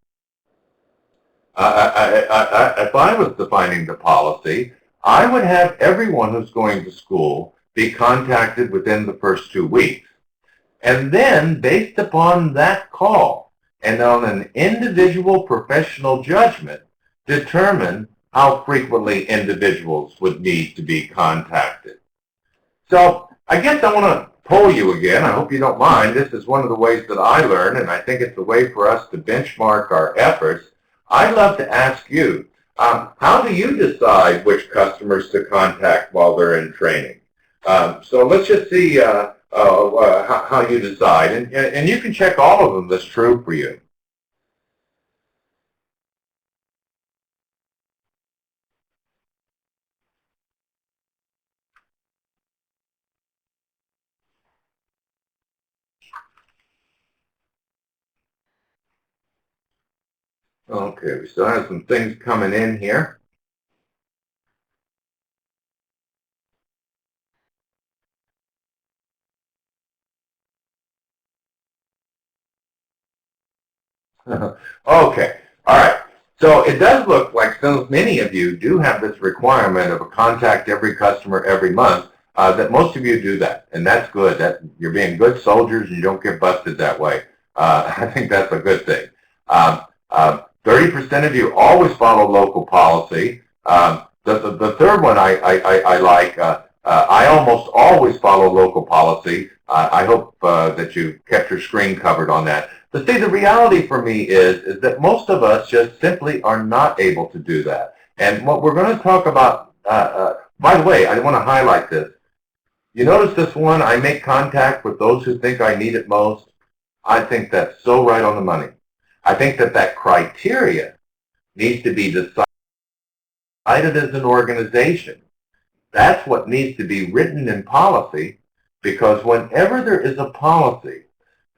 if I was defining the policy, I would have everyone who's going to school be contacted within the first 2 weeks. And then, based upon that call, and on an individual professional judgment, determine how frequently individuals would need to be contacted. So I guess I want to poll you again. I hope you don't mind. This is one of the ways that I learn, and I think it's a way for us to benchmark our efforts. I'd love to ask you, how do you decide which customers to contact while they're in training? So let's just see how you decide. And you can check all of them that's true for you. Okay, we still have some things coming in here. Okay, all right. So it does look like many of you do have this requirement of a contact every customer every month, that most of you do that, and that's good. That you're being good soldiers and you don't get busted that way. I think that's a good thing. 30% of you always follow local policy. The third one I like, I almost always follow local policy. I hope that you kept your screen covered on that. But see, the reality for me is that most of us just simply are not able to do that. And what we're going to talk about, by the way, I want to highlight this. You notice this one, I make contact with those who think I need it most. I think that's so right on the money. I think that criteria needs to be decided as an organization. That's what needs to be written in policy, because whenever there is a policy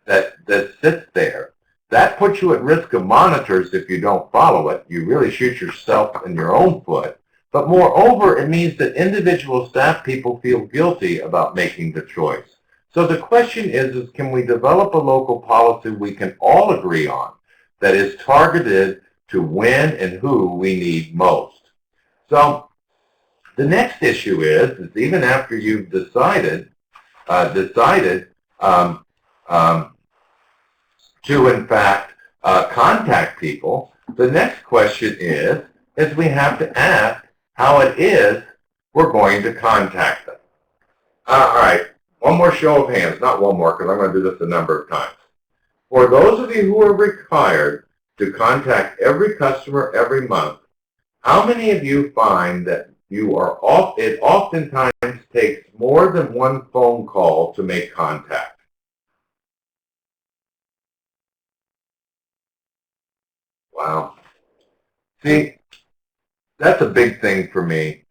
that sits there, that puts you at risk of monitors if you don't follow it. You really shoot yourself in your own foot. But moreover, it means that individual staff people feel guilty about making the choice. So the question is can we develop a local policy we can all agree on that is targeted to when and who we need most? So the next issue is even after you've decided to in fact contact people, the next question is we have to ask how it is we're going to contact them. All right, one more show of hands, not one more because I'm going to do this a number of times. For those of you who are required to contact every customer every month, how many of you find that it oftentimes takes more than one phone call to make contact? Wow. See, that's a big thing for me.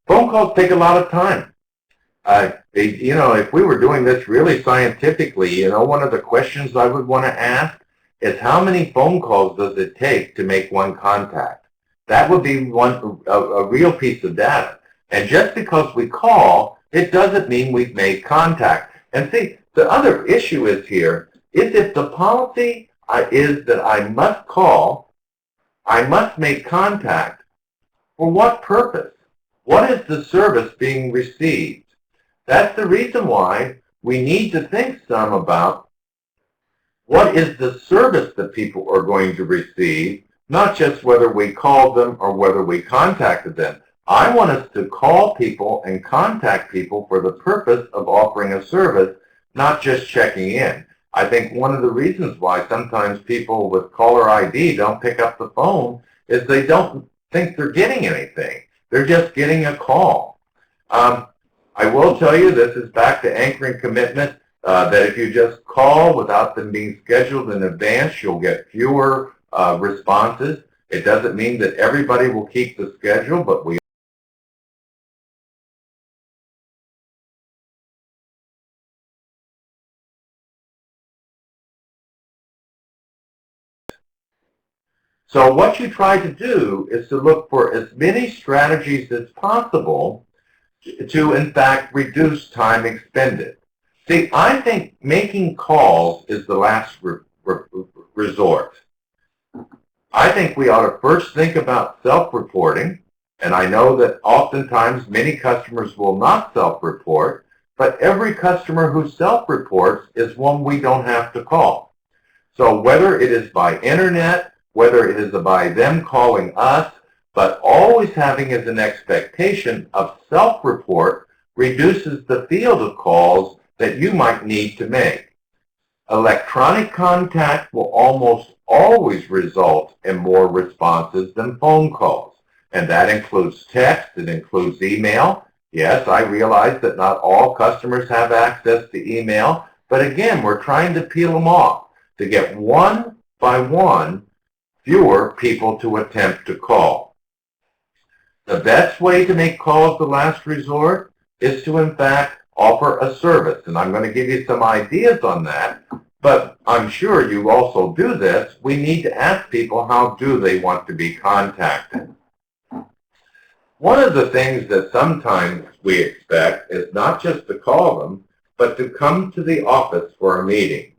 Phone calls take a lot of time. If we were doing this really scientifically, one of the questions I would want to ask is how many phone calls does it take to make one contact? That would be a real piece of data. And just because we call, it doesn't mean we've made contact. And see, the other issue is here is if the policy is that I must call, I must make contact, for what purpose? What is the service being received? That's the reason why we need to think some about what is the service that people are going to receive, not just whether we called them or whether we contacted them. I want us to call people and contact people for the purpose of offering a service, not just checking in. I think one of the reasons why sometimes people with caller ID don't pick up the phone is they don't think they're getting anything. They're just getting a call. I will tell you, this is back to anchoring commitment, that if you just call without them being scheduled in advance, you'll get fewer responses. It doesn't mean that everybody will keep the schedule, but we So what you try to do is to look for as many strategies as possible to in fact reduce time expended. See, I think making calls is the last resort. I think we ought to first think about self-reporting, and I know that oftentimes many customers will not self-report, but every customer who self-reports is one we don't have to call. So whether it is by internet, whether it is by them calling us, but always having as an expectation of self-report reduces the field of calls that you might need to make. Electronic contact will almost always result in more responses than phone calls, and that includes text, it includes email. Yes, I realize that not all customers have access to email, but again, we're trying to peel them off to get one by one fewer people to attempt to call. The best way to make calls the last resort is to, in fact, offer a service. And I'm going to give you some ideas on that, but I'm sure you also do this. We need to ask people how do they want to be contacted. One of the things that sometimes we expect is not just to call them, but to come to the office for a meeting.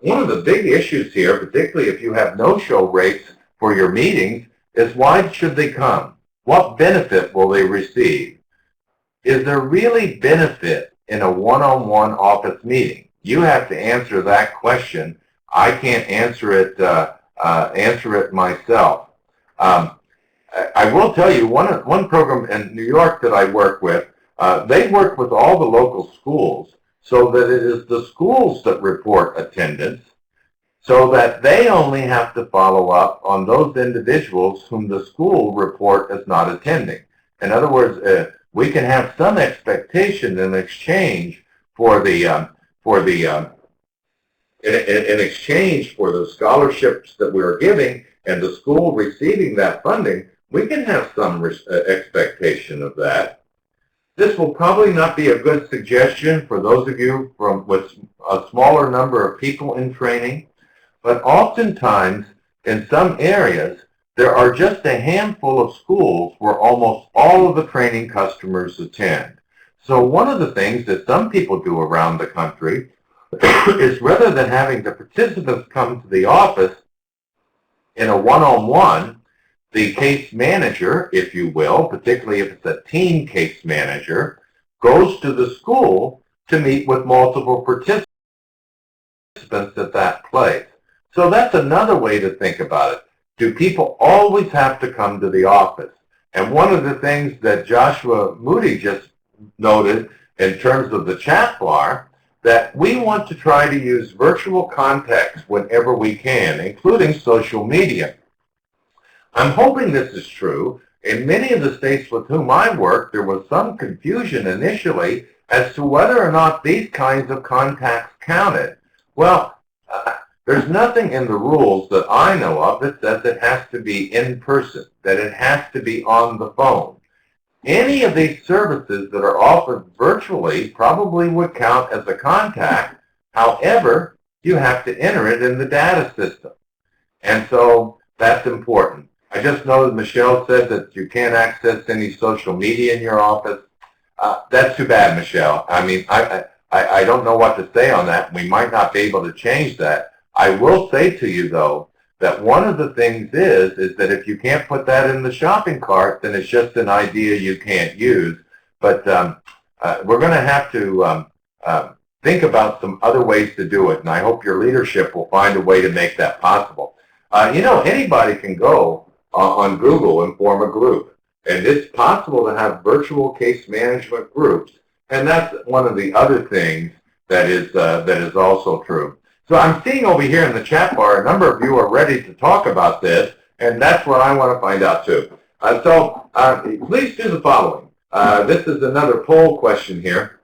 One of the big issues here, particularly if you have no-show rates for your meetings, is why should they come? What benefit will they receive? Is there really benefit in a one-on-one office meeting? You have to answer that question. I can't answer it myself. I will tell you, one program in New York that I work with, they work with all the local schools so that it is the schools that report attendance, so that they only have to follow up on those individuals whom the school report as not attending. In other words, we can have some expectation in exchange for in exchange for the scholarships that we're giving and the school receiving that funding. We can have some expectation of that. This will probably not be a good suggestion for those of you with a smaller number of people in training, but oftentimes in some areas there are just a handful of schools where almost all of the training customers attend. So one of the things that some people do around the country is rather than having the participants come to the office in a one-on-one, the case manager, if you will, particularly if it's a team case manager, goes to the school to meet with multiple participants at that place. So that's another way to think about it. Do people always have to come to the office? And one of the things that Joshua Moody just noted in terms of the chat bar, that we want to try to use virtual contacts whenever we can, including social media. I'm hoping this is true. In many of the states with whom I work, there was some confusion initially as to whether or not these kinds of contacts counted. Well, there's nothing in the rules that I know of that says it has to be in person, that it has to be on the phone. Any of these services that are offered virtually probably would count as a contact. However, you have to enter it in the data system. And so that's important. I just know that Michelle said that you can't access any social media in your office. That's too bad, Michelle. I mean, I don't know what to say on that. We might not be able to change that. I will say to you, though, that one of the things is that if you can't put that in the shopping cart, then it's just an idea you can't use. But we're going to have to think about some other ways to do it, and I hope your leadership will find a way to make that possible. You know, anybody can go on Google and form a group, and it's possible to have virtual case management groups, and that's one of the other things that is also true. So I'm seeing over here in the chat bar, a number of you are ready to talk about this, and that's what I want to find out too. Please do the following. This is another poll question here.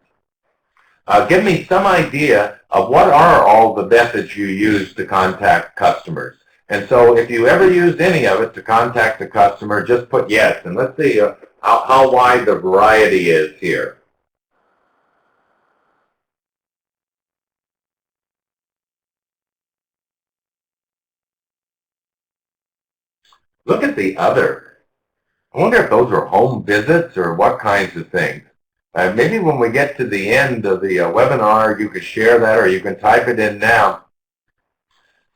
Give me some idea of what are all the methods you use to contact customers. And so if you ever used any of it to contact a customer, just put yes, and let's see how wide the variety is here. Look at the other. I wonder if those are home visits or what kinds of things. Maybe when we get to the end of the webinar, you could share that, or you can type it in now.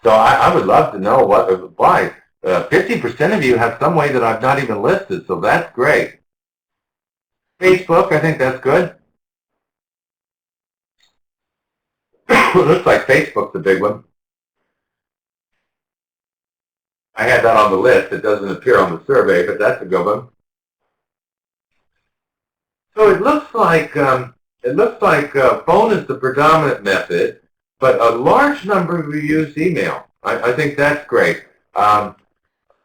So I would love to know why. 50% of you have some way that I've not even listed, so that's great. Facebook, I think that's good. Looks like Facebook's a big one. I had that on the list. It doesn't appear on the survey, but that's a good one. So it looks like phone is the predominant method, but a large number of you use email. I think that's great. About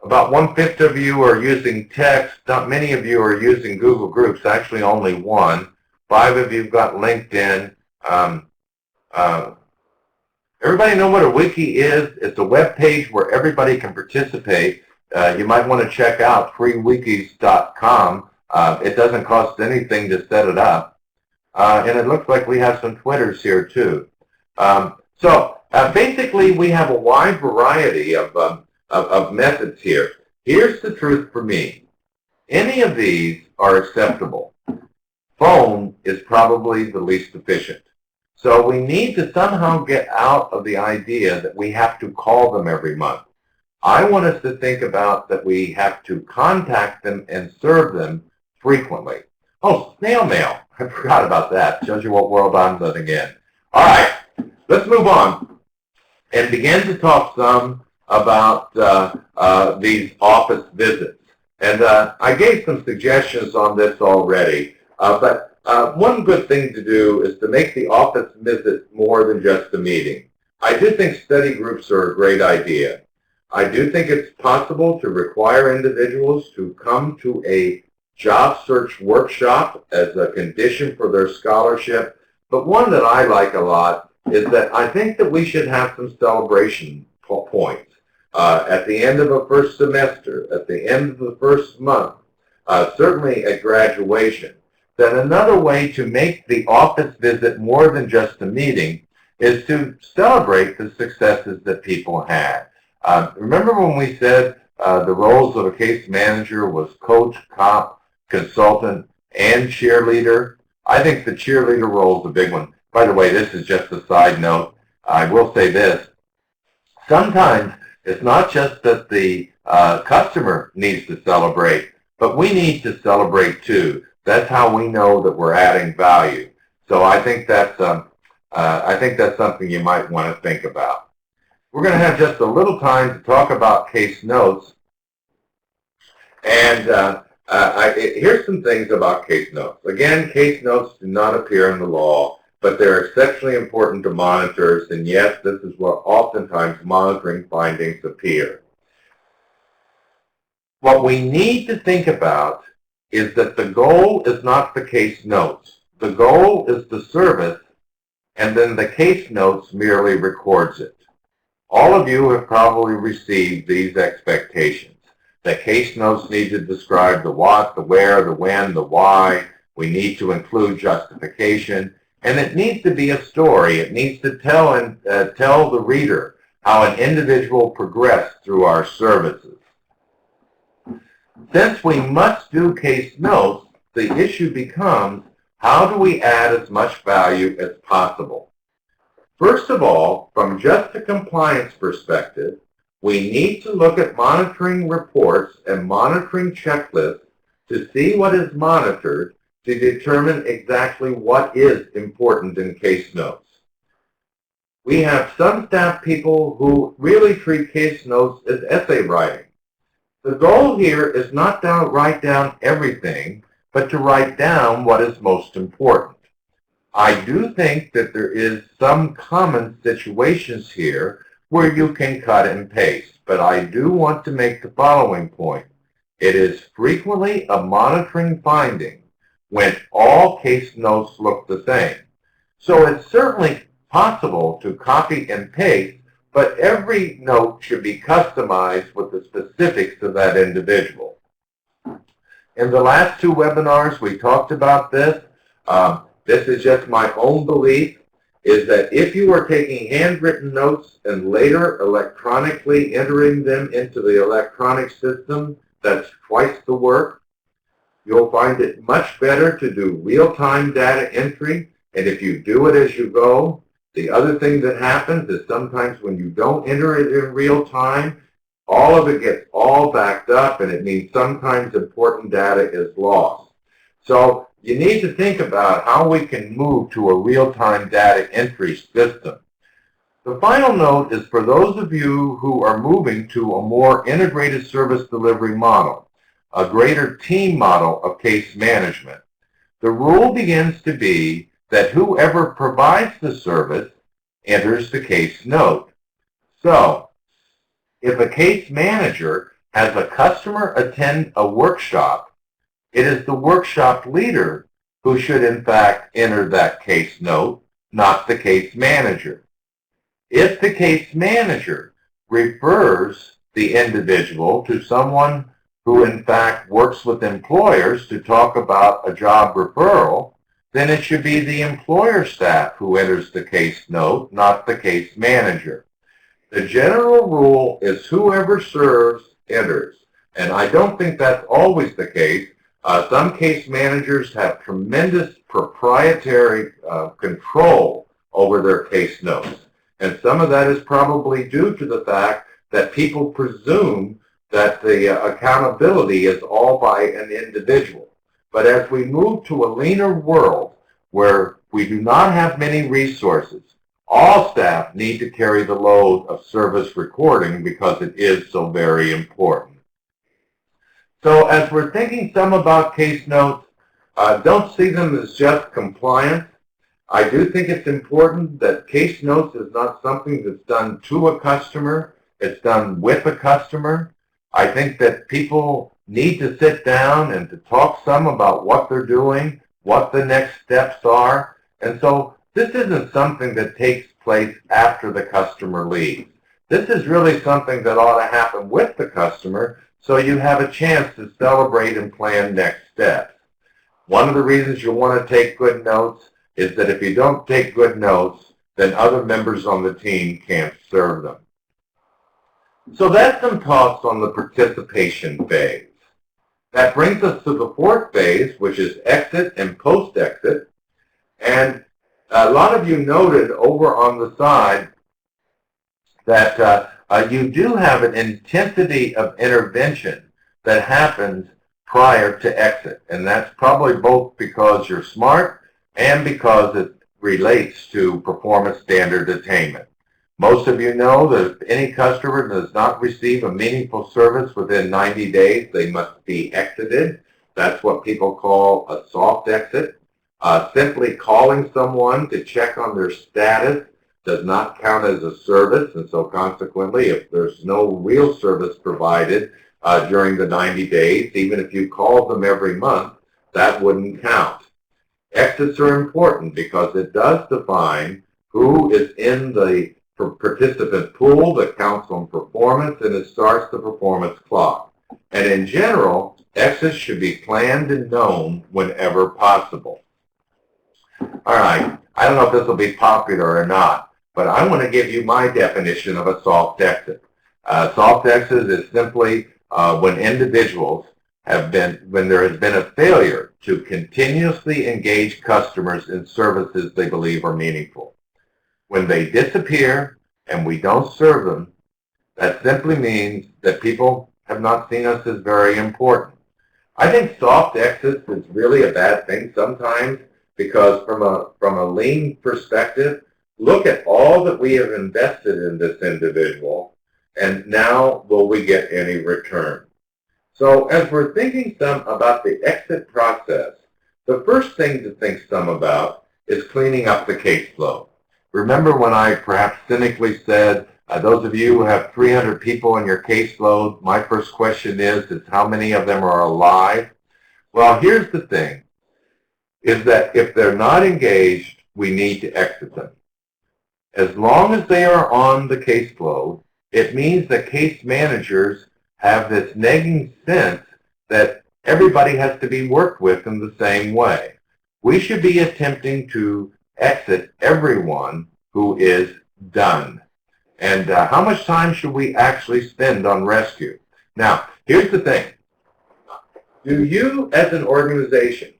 1/5 of you are using text. Not many of you are using Google Groups. Actually, only 1. 5 of you have got LinkedIn. Everybody know what a wiki is? It's a web page where everybody can participate. You might want to check out freewikis.com. It doesn't cost anything to set it up. And it looks like we have some Twitters here too. Basically, we have a wide variety of methods here. Here's the truth for me. Any of these are acceptable. Phone is probably the least efficient. So we need to somehow get out of the idea that we have to call them every month. I want us to think about that we have to contact them and serve them frequently. Oh, snail mail. I forgot about that. Shows you what world I'm living in. All right, let's move on and begin to talk some about these office visits. And I gave some suggestions on this already, but one good thing to do is to make the office visit more than just a meeting. I do think study groups are a great idea. I do think it's possible to require individuals to come to a job search workshop as a condition for their scholarship, but one that I like a lot is that I think that we should have some celebration points. At the end of a first semester, at the end of the first month, certainly at graduation. Then another way to make the office visit more than just a meeting is to celebrate the successes that people had. Remember when we said the roles of a case manager was coach, cop, consultant, and cheerleader? I think the cheerleader role is a big one. By the way, this is just a side note. I will say this. Sometimes it's not just that the customer needs to celebrate, but we need to celebrate too. That's how we know that we're adding value. So I think that's something you might want to think about. We're going to have just a little time to talk about case notes, and here's some things about case notes. Again, case notes do not appear in the law, but they're exceptionally important to monitors, and yes, this is where oftentimes monitoring findings appear. What we need to think about is that the goal is not the case notes. The goal is the service, and then the case notes merely records it. All of you have probably received these expectations. The case notes need to describe the what, the where, the when, the why. We need to include justification. And it needs to be a story. It needs to tell the reader how an individual progressed through our services. Since we must do case notes, the issue becomes, how do we add as much value as possible? First of all, from just a compliance perspective, we need to look at monitoring reports and monitoring checklists to see what is monitored to determine exactly what is important in case notes. We have some staff people who really treat case notes as essay writing. The goal here is not to write down everything, but to write down what is most important. I do think that there is some common situations here where you can cut and paste, but I do want to make the following point. It is frequently a monitoring finding when all case notes look the same. So it's certainly possible to copy and paste, but every note should be customized with the specifics of that individual. In the last two webinars, we talked about this. This is just my own belief, is that if you are taking handwritten notes and later electronically entering them into the electronic system, that's twice the work. You'll find it much better to do real-time data entry, and if you do it as you go, the other thing that happens is sometimes when you don't enter it in real time, all of it gets all backed up, and it means sometimes important data is lost. So you need to think about how we can move to a real-time data entry system. The final note is for those of you who are moving to a more integrated service delivery model, a greater team model of case management. The rule begins to be that whoever provides the service enters the case note. So, if a case manager has a customer attend a workshop, it is the workshop leader who should in fact enter that case note, not the case manager. If the case manager refers the individual to someone who in fact works with employers to talk about a job referral, then it should be the employer staff who enters the case note, not the case manager. The general rule is whoever serves enters, and I don't think that's always the case. Some case managers have tremendous proprietary control over their case notes, and some of that is probably due to the fact that people presume that the accountability is all by an individual. But as we move to a leaner world where we do not have many resources, all staff need to carry the load of service recording because it is so very important. So as we're thinking some about case notes, don't see them as just compliance. I do think it's important that case notes is not something that's done to a customer. It's done with a customer. I think that people need to sit down and to talk some about what they're doing, what the next steps are. And so this isn't something that takes place after the customer leaves. This is really something that ought to happen with the customer so you have a chance to celebrate and plan next steps. One of the reasons you want to take good notes is that if you don't take good notes, then other members on the team can't serve them. So that's some thoughts on the participation phase. That brings us to the fourth phase, which is exit and post-exit. And a lot of you noted over on the side that you do have an intensity of intervention that happens prior to exit. And that's probably both because you're smart and because it relates to performance standard attainment. Most of you know that if any customer does not receive a meaningful service within 90 days, they must be exited. That's what people call a soft exit. Simply calling someone to check on their status does not count as a service, and so consequently, if there's no real service provided during the 90 days, even if you called them every month, that wouldn't count. Exits are important because it does define who is in the participant pool that counts on performance, and it starts the performance clock. And in general, exits should be planned and known whenever possible. All right, I don't know if this will be popular or not, but I want to give you my definition of a soft exit. Soft exit is simply when individuals when there has been a failure to continuously engage customers in services they believe are meaningful. When they disappear and we don't serve them, that simply means that people have not seen us as very important. I think soft exits is really a bad thing sometimes because from a lean perspective, look at all that we have invested in this individual, and now will we get any return? So as we're thinking some about the exit process, the first thing to think some about is cleaning up the case flow. Remember when I perhaps cynically said, those of you who have 300 people in your caseload, my first question is how many of them are alive? Well, here's the thing, is that if they're not engaged, we need to exit them. As long as they are on the caseload, it means that case managers have this nagging sense that everybody has to be worked with in the same way. We should be attempting to exit everyone who is done. And how much time should we actually spend on rescue? Now, here's the thing. Do you, as an organization,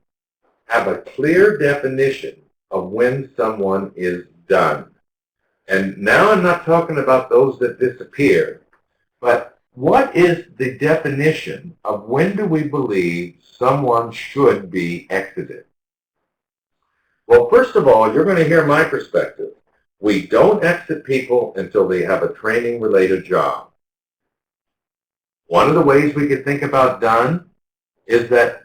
have a clear definition of when someone is done? And now I'm not talking about those that disappear, but what is the definition of when do we believe someone should be exited? Well, first of all, you're going to hear my perspective. We don't exit people until they have a training-related job. One of the ways we could think about done is that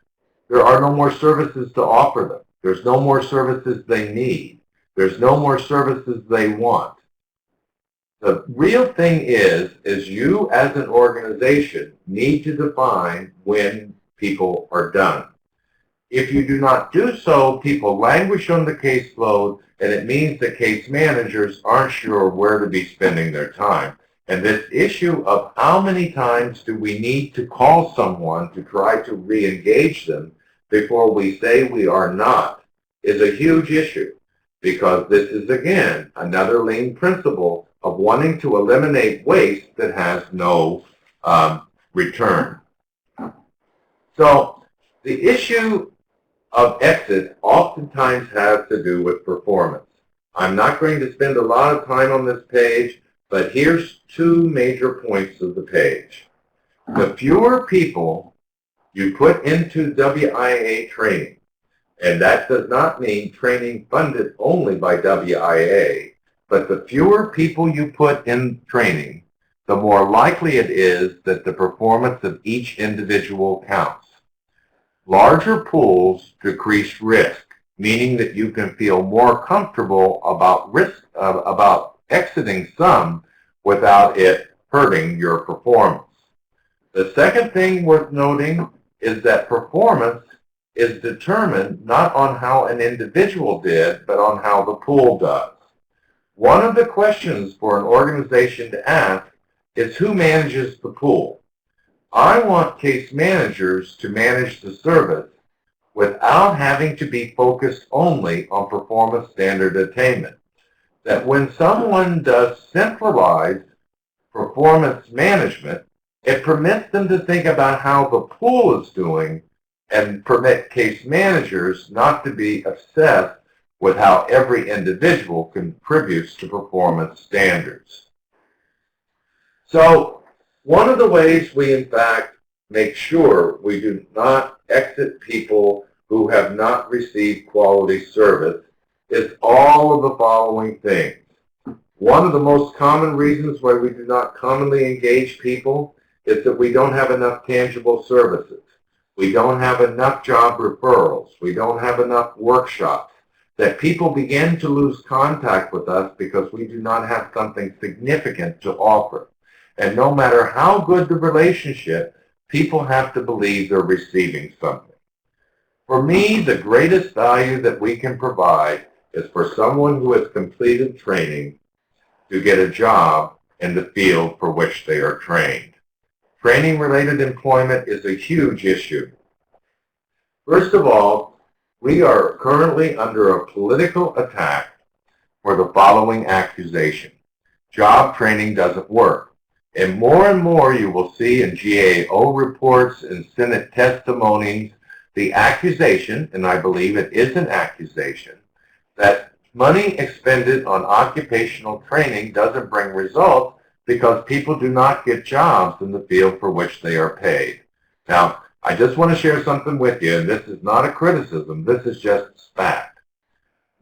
there are no more services to offer them. There's no more services they need. There's no more services they want. The real thing is you as an organization need to define when people are done. If you do not do so, people languish on the caseload, and it means that case managers aren't sure where to be spending their time. And this issue of how many times do we need to call someone to try to re-engage them before we say we are not is a huge issue, because this is, again, another lean principle of wanting to eliminate waste that has no return. So the issue of exit oftentimes has to do with performance. I'm not going to spend a lot of time on this page, but here's two major points of the page. The fewer people you put into WIA training, and that does not mean training funded only by WIA, but the fewer people you put in training, the more likely it is that the performance of each individual counts. Larger pools decrease risk, meaning that you can feel more comfortable about exiting some without it hurting your performance. The second thing worth noting is that performance is determined not on how an individual did, but on how the pool does. One of the questions for an organization to ask is who manages the pool. I want case managers to manage the service without having to be focused only on performance standard attainment. That when someone does centralized performance management, it permits them to think about how the pool is doing and permit case managers not to be obsessed with how every individual contributes to performance standards. So, one of the ways we, in fact, make sure we do not exit people who have not received quality service is all of the following things. One of the most common reasons why we do not commonly engage people is that we don't have enough tangible services. We don't have enough job referrals. We don't have enough workshops. That people begin to lose contact with us because we do not have something significant to offer. And no matter how good the relationship, people have to believe they're receiving something. For me, the greatest value that we can provide is for someone who has completed training to get a job in the field for which they are trained. Training-related employment is a huge issue. First of all, we are currently under a political attack for the following accusation. Job training doesn't work. And more you will see in GAO reports and Senate testimonies the accusation, and I believe it is an accusation, that money expended on occupational training doesn't bring results because people do not get jobs in the field for which they are paid. Now, I just want to share something with you, and this is not a criticism, this is just fact.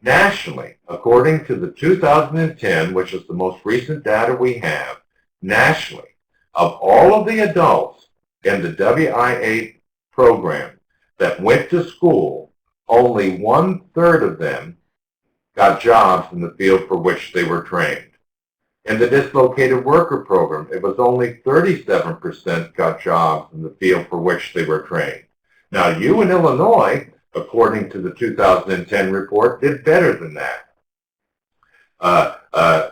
Nationally, according to the 2010, which is the most recent data we have, nationally, of all of the adults in the WIA program that went to school, only 1/3 of them got jobs in the field for which they were trained. In the dislocated worker program, it was only 37% got jobs in the field for which they were trained. Now, you in Illinois, according to the 2010 report, did better than that.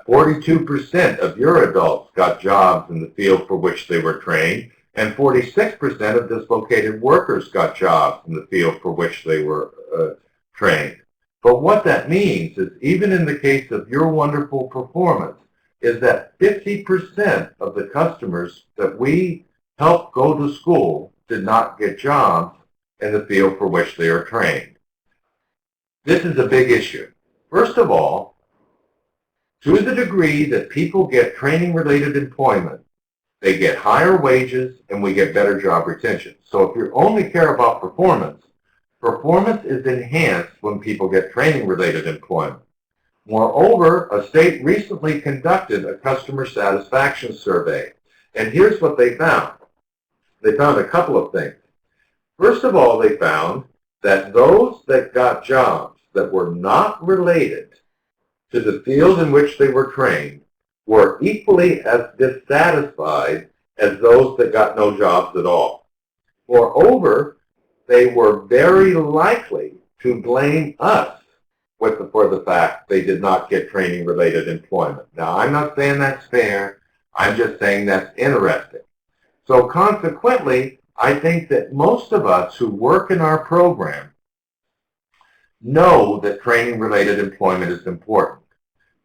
42% of your adults got jobs in the field for which they were trained, and 46% of dislocated workers got jobs in the field for which they were trained. But what that means is, even in the case of your wonderful performance, is that 50% of the customers that we helped go to school did not get jobs in the field for which they are trained. This is a big issue. First of all, to the degree that people get training-related employment, they get higher wages and we get better job retention. So if you only care about performance, performance is enhanced when people get training-related employment. Moreover, a state recently conducted a customer satisfaction survey, and here's what they found. They found a couple of things. First of all, they found that those that got jobs that were not related to the field in which they were trained were equally as dissatisfied as those that got no jobs at all. Moreover, they were very likely to blame us for the fact they did not get training-related employment. Now, I'm not saying that's fair. I'm just saying that's interesting. So consequently, I think that most of us who work in our program know that training-related employment is important.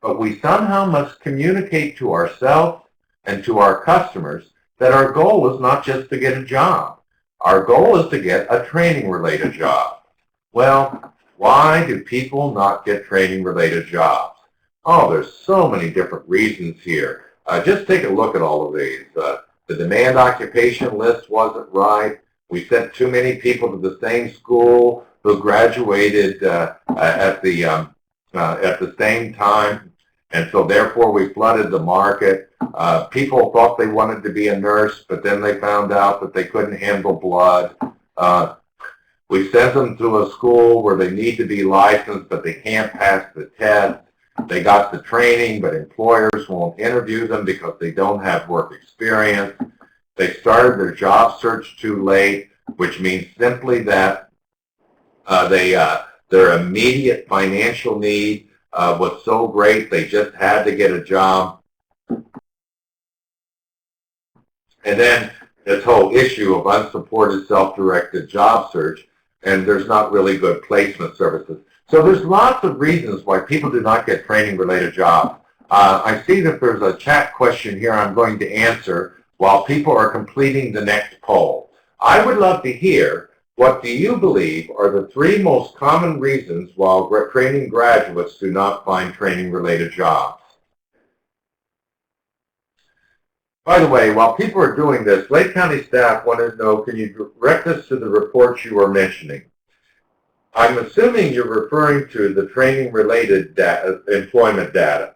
But we somehow must communicate to ourselves and to our customers that our goal is not just to get a job. Our goal is to get a training-related job. Well, why do people not get training-related jobs? Oh, there's so many different reasons here. Just take a look at all of these. The demand occupation list wasn't right. We sent too many people to the same school who graduated at the same time. And so therefore we flooded the market. People thought they wanted to be a nurse, but then they found out that they couldn't handle blood. We sent them to a school where they need to be licensed, but they can't pass the test. They got the training, but employers won't interview them because they don't have work experience. They started their job search too late, which means simply that their immediate financial need was so great they just had to get a job. And then this whole issue of unsupported self-directed job search, and there's not really good placement services. So there's lots of reasons why people do not get training-related jobs. I see that there's a chat question here I'm going to answer while people are completing the next poll. I would love to hear, what do you believe are the 3 most common reasons why training graduates do not find training-related jobs? By the way, while people are doing this, Lake County staff wanted to know, can you direct us to the reports you were mentioning? I'm assuming you're referring to the training-related employment data.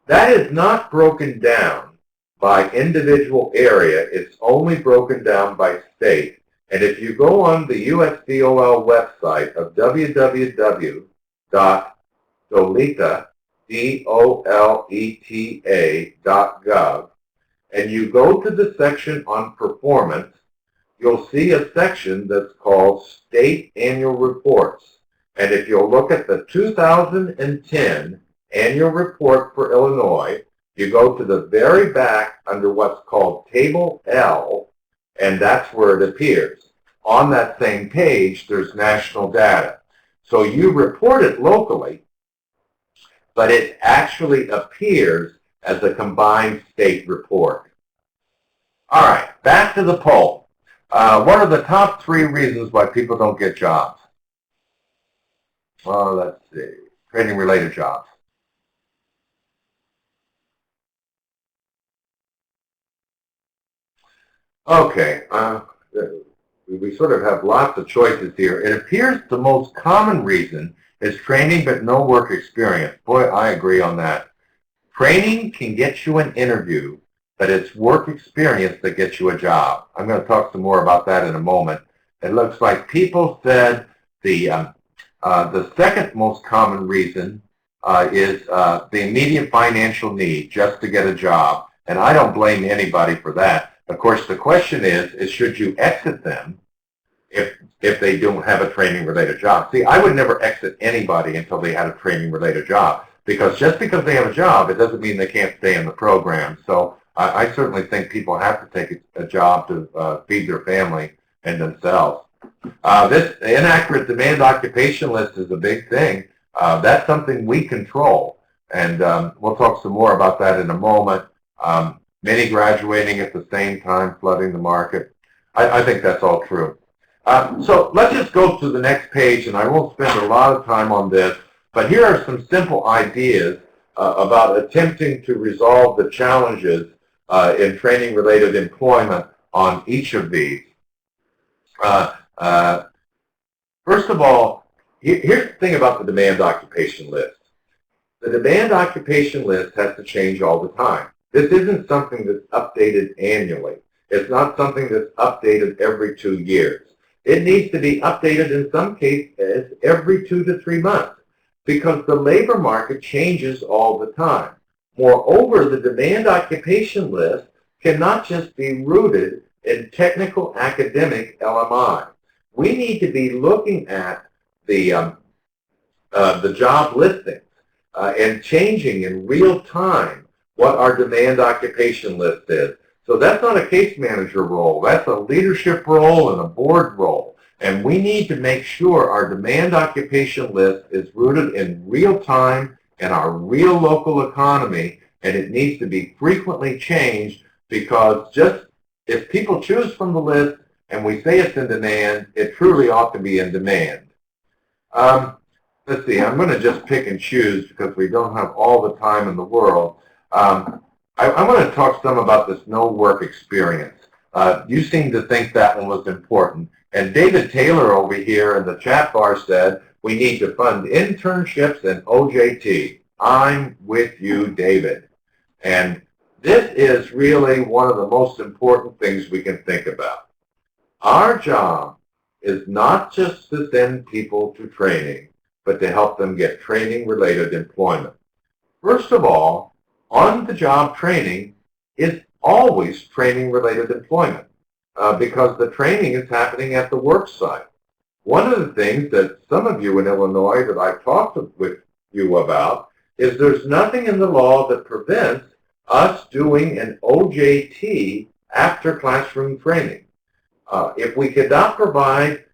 That is not broken down by individual area. It's only broken down by state. And if you go on the USDOL website of www.doleta.gov, and you go to the section on performance, you'll see a section that's called State Annual Reports. And if you'll look at the 2010 Annual Report for Illinois, you go to the very back under what's called Table L, and that's where it appears. On that same page, there's national data. So you report it locally, but it actually appears as a combined state report. All right, back to the poll. What are the top 3 reasons why people don't get jobs? Well, let's see. Training-related jobs. Okay, we sort of have lots of choices here. It appears the most common reason is training but no work experience. Boy, I agree on that. Training can get you an interview, but it's work experience that gets you a job. I'm going to talk some more about that in a moment. It looks like people said the second most common reason is the immediate financial need just to get a job. And I don't blame anybody for that. Of course, the question is should you exit them if they don't have a training-related job? See, I would never exit anybody until they had a training-related job, because just because they have a job, it doesn't mean they can't stay in the program. So I certainly think people have to take a job to feed their family and themselves. This inaccurate demand occupation list is a big thing. That's something we control, and we'll talk some more about that in a moment. Many graduating at the same time, flooding the market. I think that's all true. So let's just go to the next page, and I won't spend a lot of time on this, but here are some simple ideas about attempting to resolve the challenges in training-related employment on each of these. First of all, here's the thing about the demand occupation list. The demand occupation list has to change all the time. This isn't something that's updated annually. It's not something that's updated every 2 years. It needs to be updated in some cases every 2 to 3 months, because the labor market changes all the time. Moreover, the demand occupation list cannot just be rooted in technical academic LMI. We need to be looking at the job listings and changing in real time what our demand occupation list is. So that's not a case manager role. That's a leadership role and a board role. And we need to make sure our demand occupation list is rooted in real time in our real local economy, and it needs to be frequently changed, because just if people choose from the list and we say it's in demand, it truly ought to be in demand. Let's see, I'm going to just pick and choose because we don't have all the time in the world. I want to talk some about this no work experience. You seem to think that one was important. And David Taylor over here in the chat bar said we need to fund internships and OJT. I'm with you, David. And this is really one of the most important things we can think about. Our job is not just to send people to training, but to help them get training-related employment. First of all, on-the-job training is always training-related employment because the training is happening at the work site. One of the things that some of you in Illinois that I've talked with you about is there's nothing in the law that prevents us doing an OJT after classroom training. If we cannot provide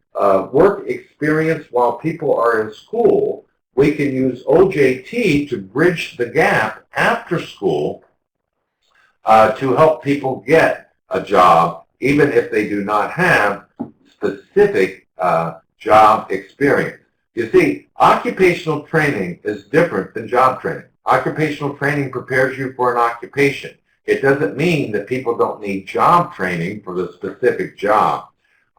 work experience while people are in school, we can use OJT to bridge the gap after school to help people get a job, even if they do not have specific job experience. You see, occupational training is different than job training. Occupational training prepares you for an occupation. It doesn't mean that people don't need job training for the specific job.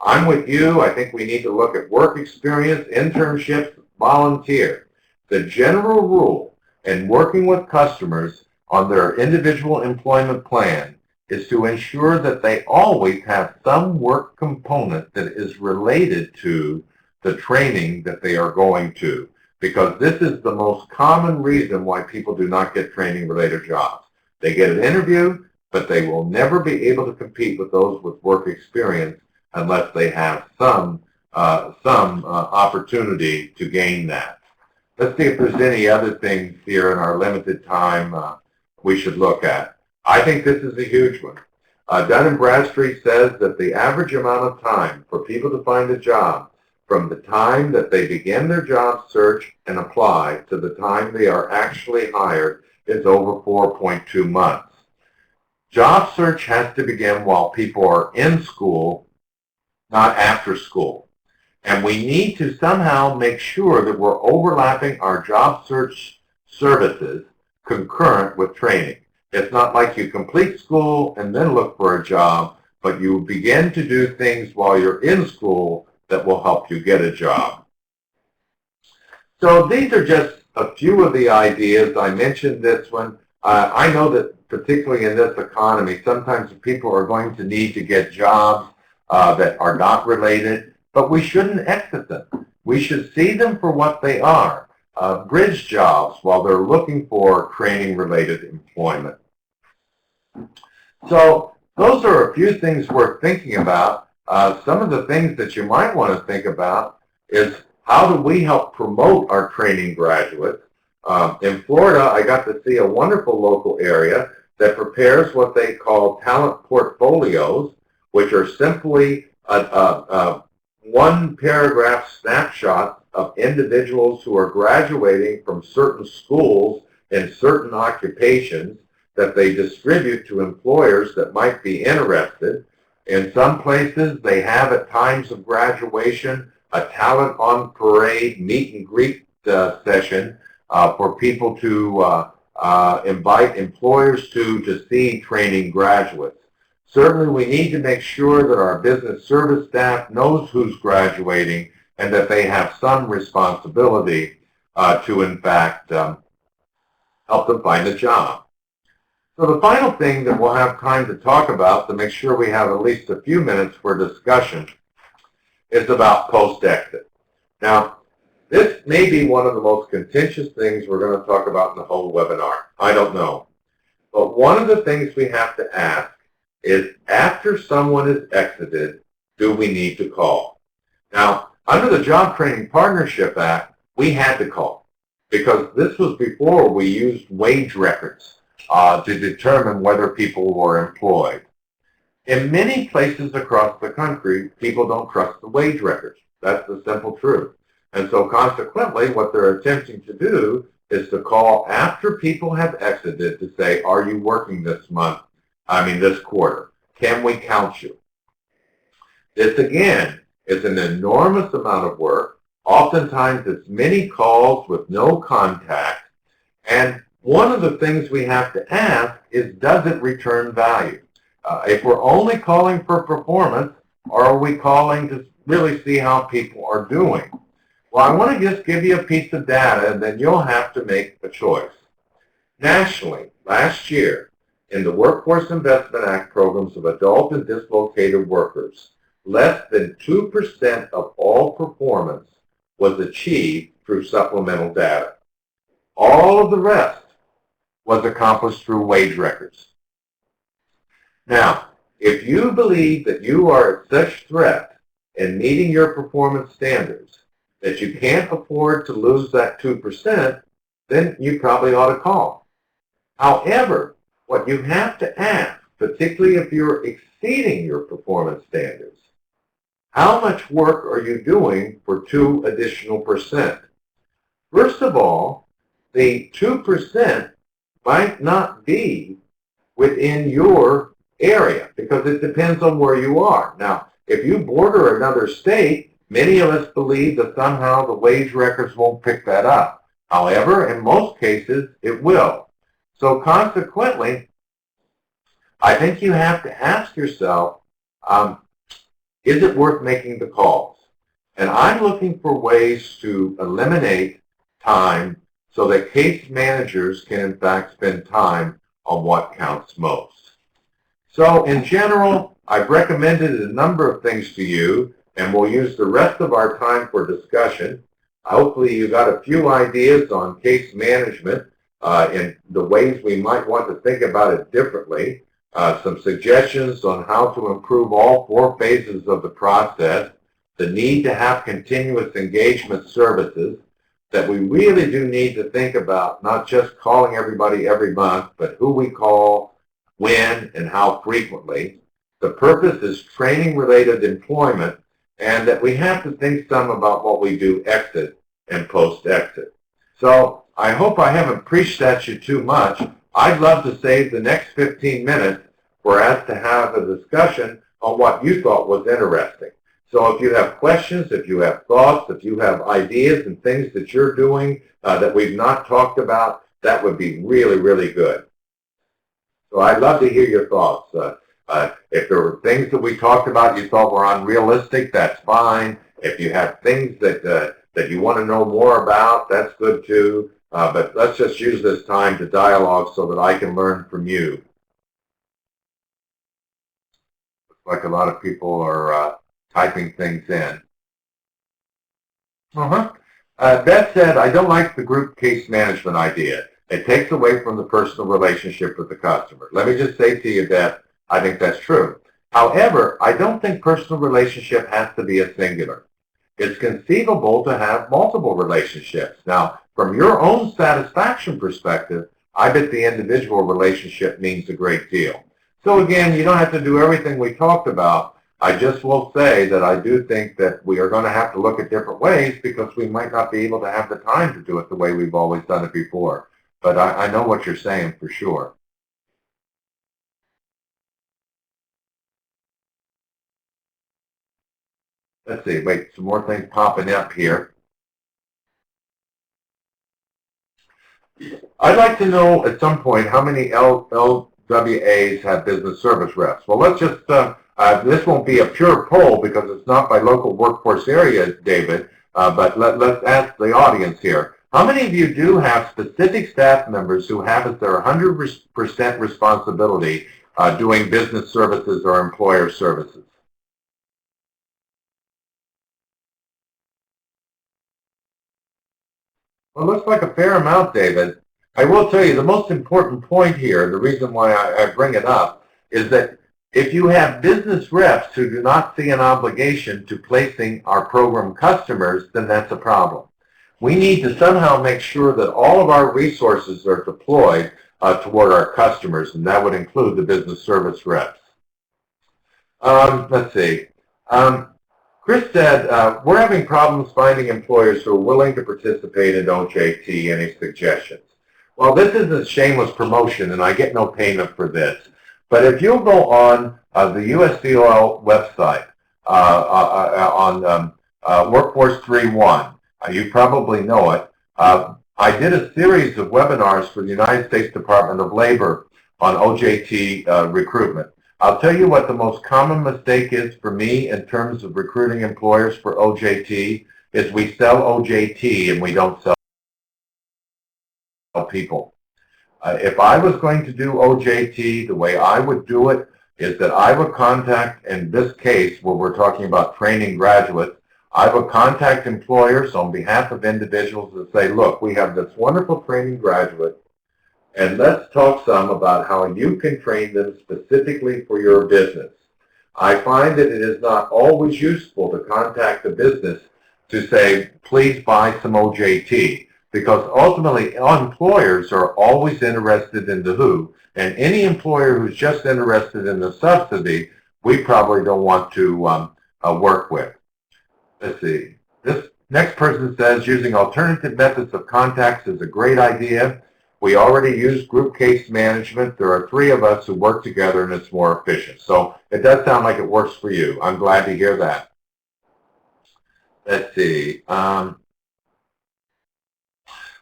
I'm with you. I think we need to look at work experience, internships, volunteer. The general rule in working with customers on their individual employment plan is to ensure that they always have some work component that is related to the training that they are going to, because this is the most common reason why people do not get training-related jobs. They get an interview, but they will never be able to compete with those with work experience unless they have some opportunity to gain that. Let's see if there's any other things here in our limited time we should look at. I think this is a huge one. Dun & Bradstreet says that the average amount of time for people to find a job from the time that they begin their job search and apply to the time they are actually hired is over 4.2 months. Job search has to begin while people are in school, not after school. And we need to somehow make sure that we're overlapping our job search services concurrent with training. It's not like you complete school and then look for a job, but you begin to do things while you're in school that will help you get a job. So these are just a few of the ideas. I mentioned this one. I know that particularly in this economy, sometimes people are going to need to get jobs that are not related, but we shouldn't exit them. We should see them for what they are, bridge jobs while they're looking for training-related employment. So those are a few things worth thinking about. Some of the things that you might want to think about is how do we help promote our training graduates? In Florida, I got to see a wonderful local area that prepares what they call talent portfolios, which are simply one-paragraph snapshots of individuals who are graduating from certain schools in certain occupations that they distribute to employers that might be interested. In some places, they have at times of graduation a talent on parade meet and greet session for people to invite employers to see training graduates. Certainly, we need to make sure that our business service staff knows who's graduating and that they have some responsibility to, in fact, help them find a job. So the final thing that we'll have time to talk about to make sure we have at least a few minutes for discussion is about post-exit. Now, this may be one of the most contentious things we're going to talk about in the whole webinar. I don't know. But one of the things we have to ask is, after someone is exited, do we need to call? Now, under the Job Training Partnership Act, we had to call because this was before we used wage records to determine whether people were employed. In many places across the country, people don't trust the wage records. That's the simple truth. And so consequently, what they're attempting to do is to call after people have exited to say, are you working this month? This quarter. Can we count you? This, again, is an enormous amount of work. Oftentimes, it's many calls with no contact. And one of the things we have to ask is, does it return value? If we're only calling for performance, or are we calling to really see how people are doing? Well, I want to just give you a piece of data, and then you'll have to make a choice. Nationally, last year, in the Workforce Investment Act programs of adult and dislocated workers, less than 2% of all performance was achieved through supplemental data. All of the rest was accomplished through wage records. Now, if you believe that you are at such threat in meeting your performance standards that you can't afford to lose that 2%, then you probably ought to call. However, what you have to ask, particularly if you're exceeding your performance standards, how much work are you doing for 2 additional percent? First of all, the 2% might not be within your area because it depends on where you are. Now, if you border another state, many of us believe that somehow the wage records won't pick that up. However, in most cases, it will. So consequently, I think you have to ask yourself, is it worth making the calls? And I'm looking for ways to eliminate time so that case managers can in fact spend time on what counts most. So in general, I've recommended a number of things to you, and we'll use the rest of our time for discussion. Hopefully you got a few ideas on case management and the ways we might want to think about it differently, some suggestions on how to improve all 4 phases of the process, the need to have continuous engagement services, that we really do need to think about not just calling everybody every month, but who we call, when, and how frequently. The purpose is training-related employment, and that we have to think some about what we do exit and post-exit. So I hope I haven't preached at you too much. I'd love to save the next 15 minutes for us to have a discussion on what you thought was interesting. So if you have questions, if you have thoughts, if you have ideas and things that you're doing that we've not talked about, that would be really, really good. So I'd love to hear your thoughts. If there were things that we talked about you thought were unrealistic, that's fine. If you have things that you want to know more about, that's good too. But let's just use this time to dialogue so that I can learn from you. Looks like a lot of people are typing things in. Beth said, I don't like the group case management idea. It takes away from the personal relationship with the customer. Let me just say to you, Beth, I think that's true. However, I don't think personal relationship has to be a singular. It's conceivable to have multiple relationships. Now, from your own satisfaction perspective, I bet the individual relationship means a great deal. So again, you don't have to do everything we talked about. I just will say that I do think that we are going to have to look at different ways because we might not be able to have the time to do it the way we've always done it before. But I know what you're saying for sure. Let's see, wait, some more things popping up here. I'd like to know at some point how many LWAs have business service reps. Well, let's just, this won't be a pure poll because it's not by local workforce area, David, but let's ask the audience here. How many of you do have specific staff members who have as their 100% responsibility doing business services or employer services? Well, it looks like a fair amount, David. I will tell you the most important point here, the reason why I bring it up, is that if you have business reps who do not see an obligation to placing our program customers, then that's a problem. We need to somehow make sure that all of our resources are deployed toward our customers, and that would include the business service reps. Let's see. Chris said, we're having problems finding employers who are willing to participate in OJT. Any suggestions? Well, this is a shameless promotion, and I get no payment for this. But if you'll go on the USCOL website on Workforce 3.1, you probably know it. I did a series of webinars for the United States Department of Labor on OJT recruitment. I'll tell you what the most common mistake is for me in terms of recruiting employers for OJT is we sell OJT and we don't sell people. If I was going to do OJT, the way I would do it is that I would contact, in this case where we're talking about training graduates, I would contact employers on behalf of individuals and say, look, we have this wonderful training graduate, and let's talk some about how you can train them specifically for your business. I find that it is not always useful to contact the business to say, please buy some OJT, because ultimately employers are always interested in the who, and any employer who's just interested in the subsidy, we probably don't want to work with. Let's see. This next person says, using alternative methods of contacts is a great idea. We already use group case management. There are 3 of us who work together and it's more efficient. So it does sound like it works for you. I'm glad to hear that. Let's see.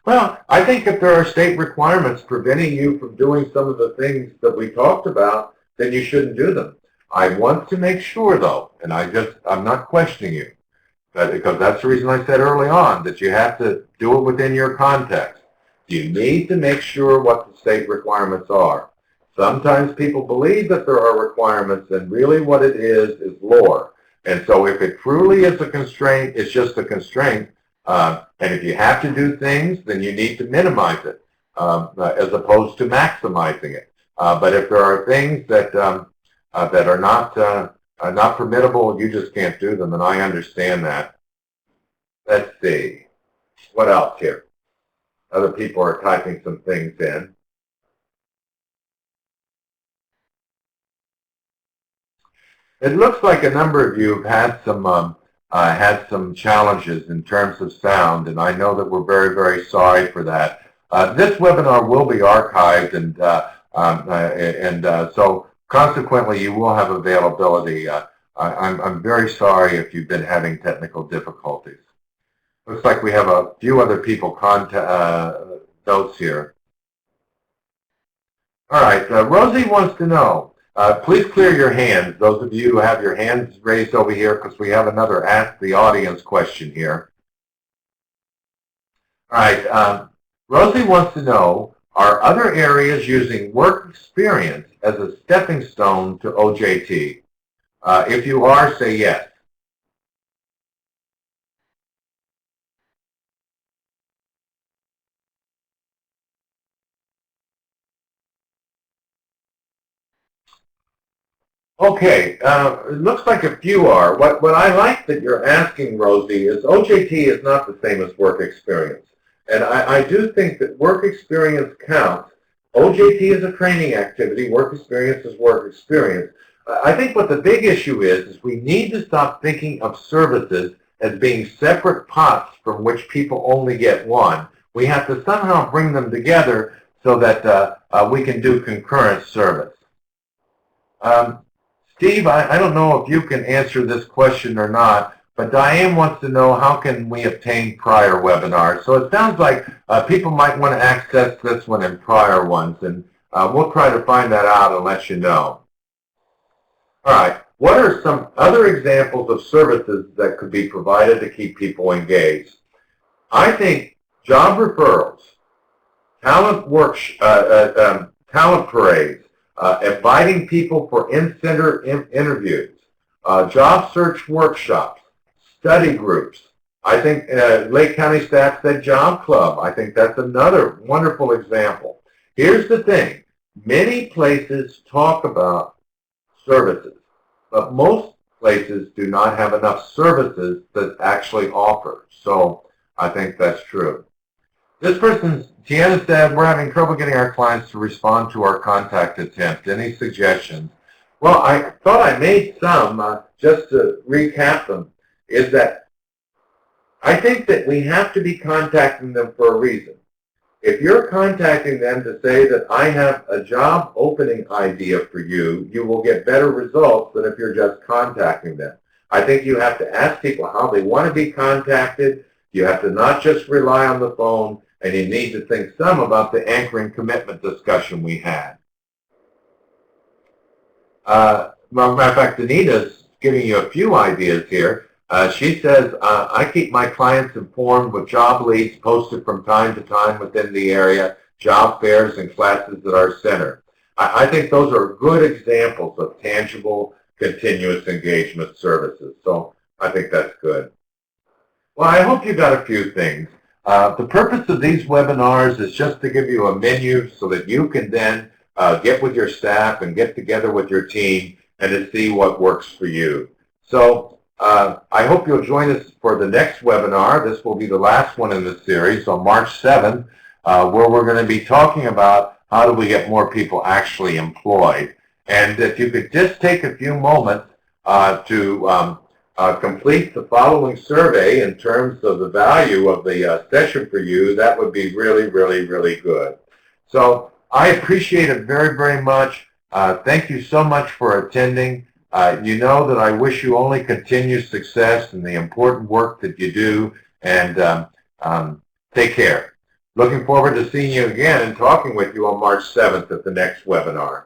Well, I think if there are state requirements preventing you from doing some of the things that we talked about, then you shouldn't do them. I want to make sure, though, and I'm not questioning you, because that's the reason I said early on that you have to do it within your context. You need to make sure what the state requirements are. Sometimes people believe that there are requirements, and really what it is lore. And so if it truly is a constraint, it's just a constraint. And if you have to do things, then you need to minimize it as opposed to maximizing it. But if there are things that are not permittable, you just can't do them, and I understand that. Let's see. What else here? Other people are typing some things in. It looks like a number of you have had some challenges in terms of sound, and I know that we're very, very sorry for that. This webinar will be archived, and so consequently you will have availability. I'm very sorry if you've been having technical difficulties. Looks like we have a few other people notes here. All right, Rosie wants to know, please clear your hands, those of you who have your hands raised over here, because we have another Ask the Audience question here. All right, Rosie wants to know, are other areas using work experience as a stepping stone to OJT? If you are, say yes. Okay, it looks like a few are. What I like that you're asking, Rosie, is OJT is not the same as work experience. And I do think that work experience counts. OJT is a training activity. Work experience is work experience. I think what the big issue is we need to stop thinking of services as being separate pots from which people only get one. We have to somehow bring them together so that we can do concurrent service. Steve, I don't know if you can answer this question or not, but Diane wants to know how can we obtain prior webinars. So it sounds like people might want to access this one and prior ones, and we'll try to find that out and let you know. All right, what are some other examples of services that could be provided to keep people engaged? I think job referrals, talent parades, inviting people for in-center interviews, job search workshops, study groups. I think Lake County staff said job club. I think that's another wonderful example. Here's the thing. Many places talk about services, but most places do not have enough services that actually offer. So I think that's true. This person, Tiana, said, we're having trouble getting our clients to respond to our contact attempt. Any suggestions? Well, I thought I made some, just to recap them, is that I think that we have to be contacting them for a reason. If you're contacting them to say that I have a job opening idea for you, you will get better results than if you're just contacting them. I think you have to ask people how they want to be contacted. You have to not just rely on the phone, and you need to think some about the anchoring commitment discussion we had. Matter of fact, Anita's giving you a few ideas here. She says, I keep my clients informed with job leads posted from time to time within the area, job fairs and classes at our center. I think those are good examples of tangible, continuous engagement services. So I think that's good. Well, I hope you got a few things. The purpose of these webinars is just to give you a menu so that you can then get with your staff and get together with your team and to see what works for you. So I hope you'll join us for the next webinar. This will be the last one in the series on March 7th, where we're going to be talking about how do we get more people actually employed. And if you could just take a few moments to complete the following survey in terms of the value of the session for you, that would be really, really, really good. So I appreciate it very, very much. Thank you so much for attending. You know that I wish you only continued success in the important work that you do, and take care. Looking forward to seeing you again and talking with you on March 7th at the next webinar.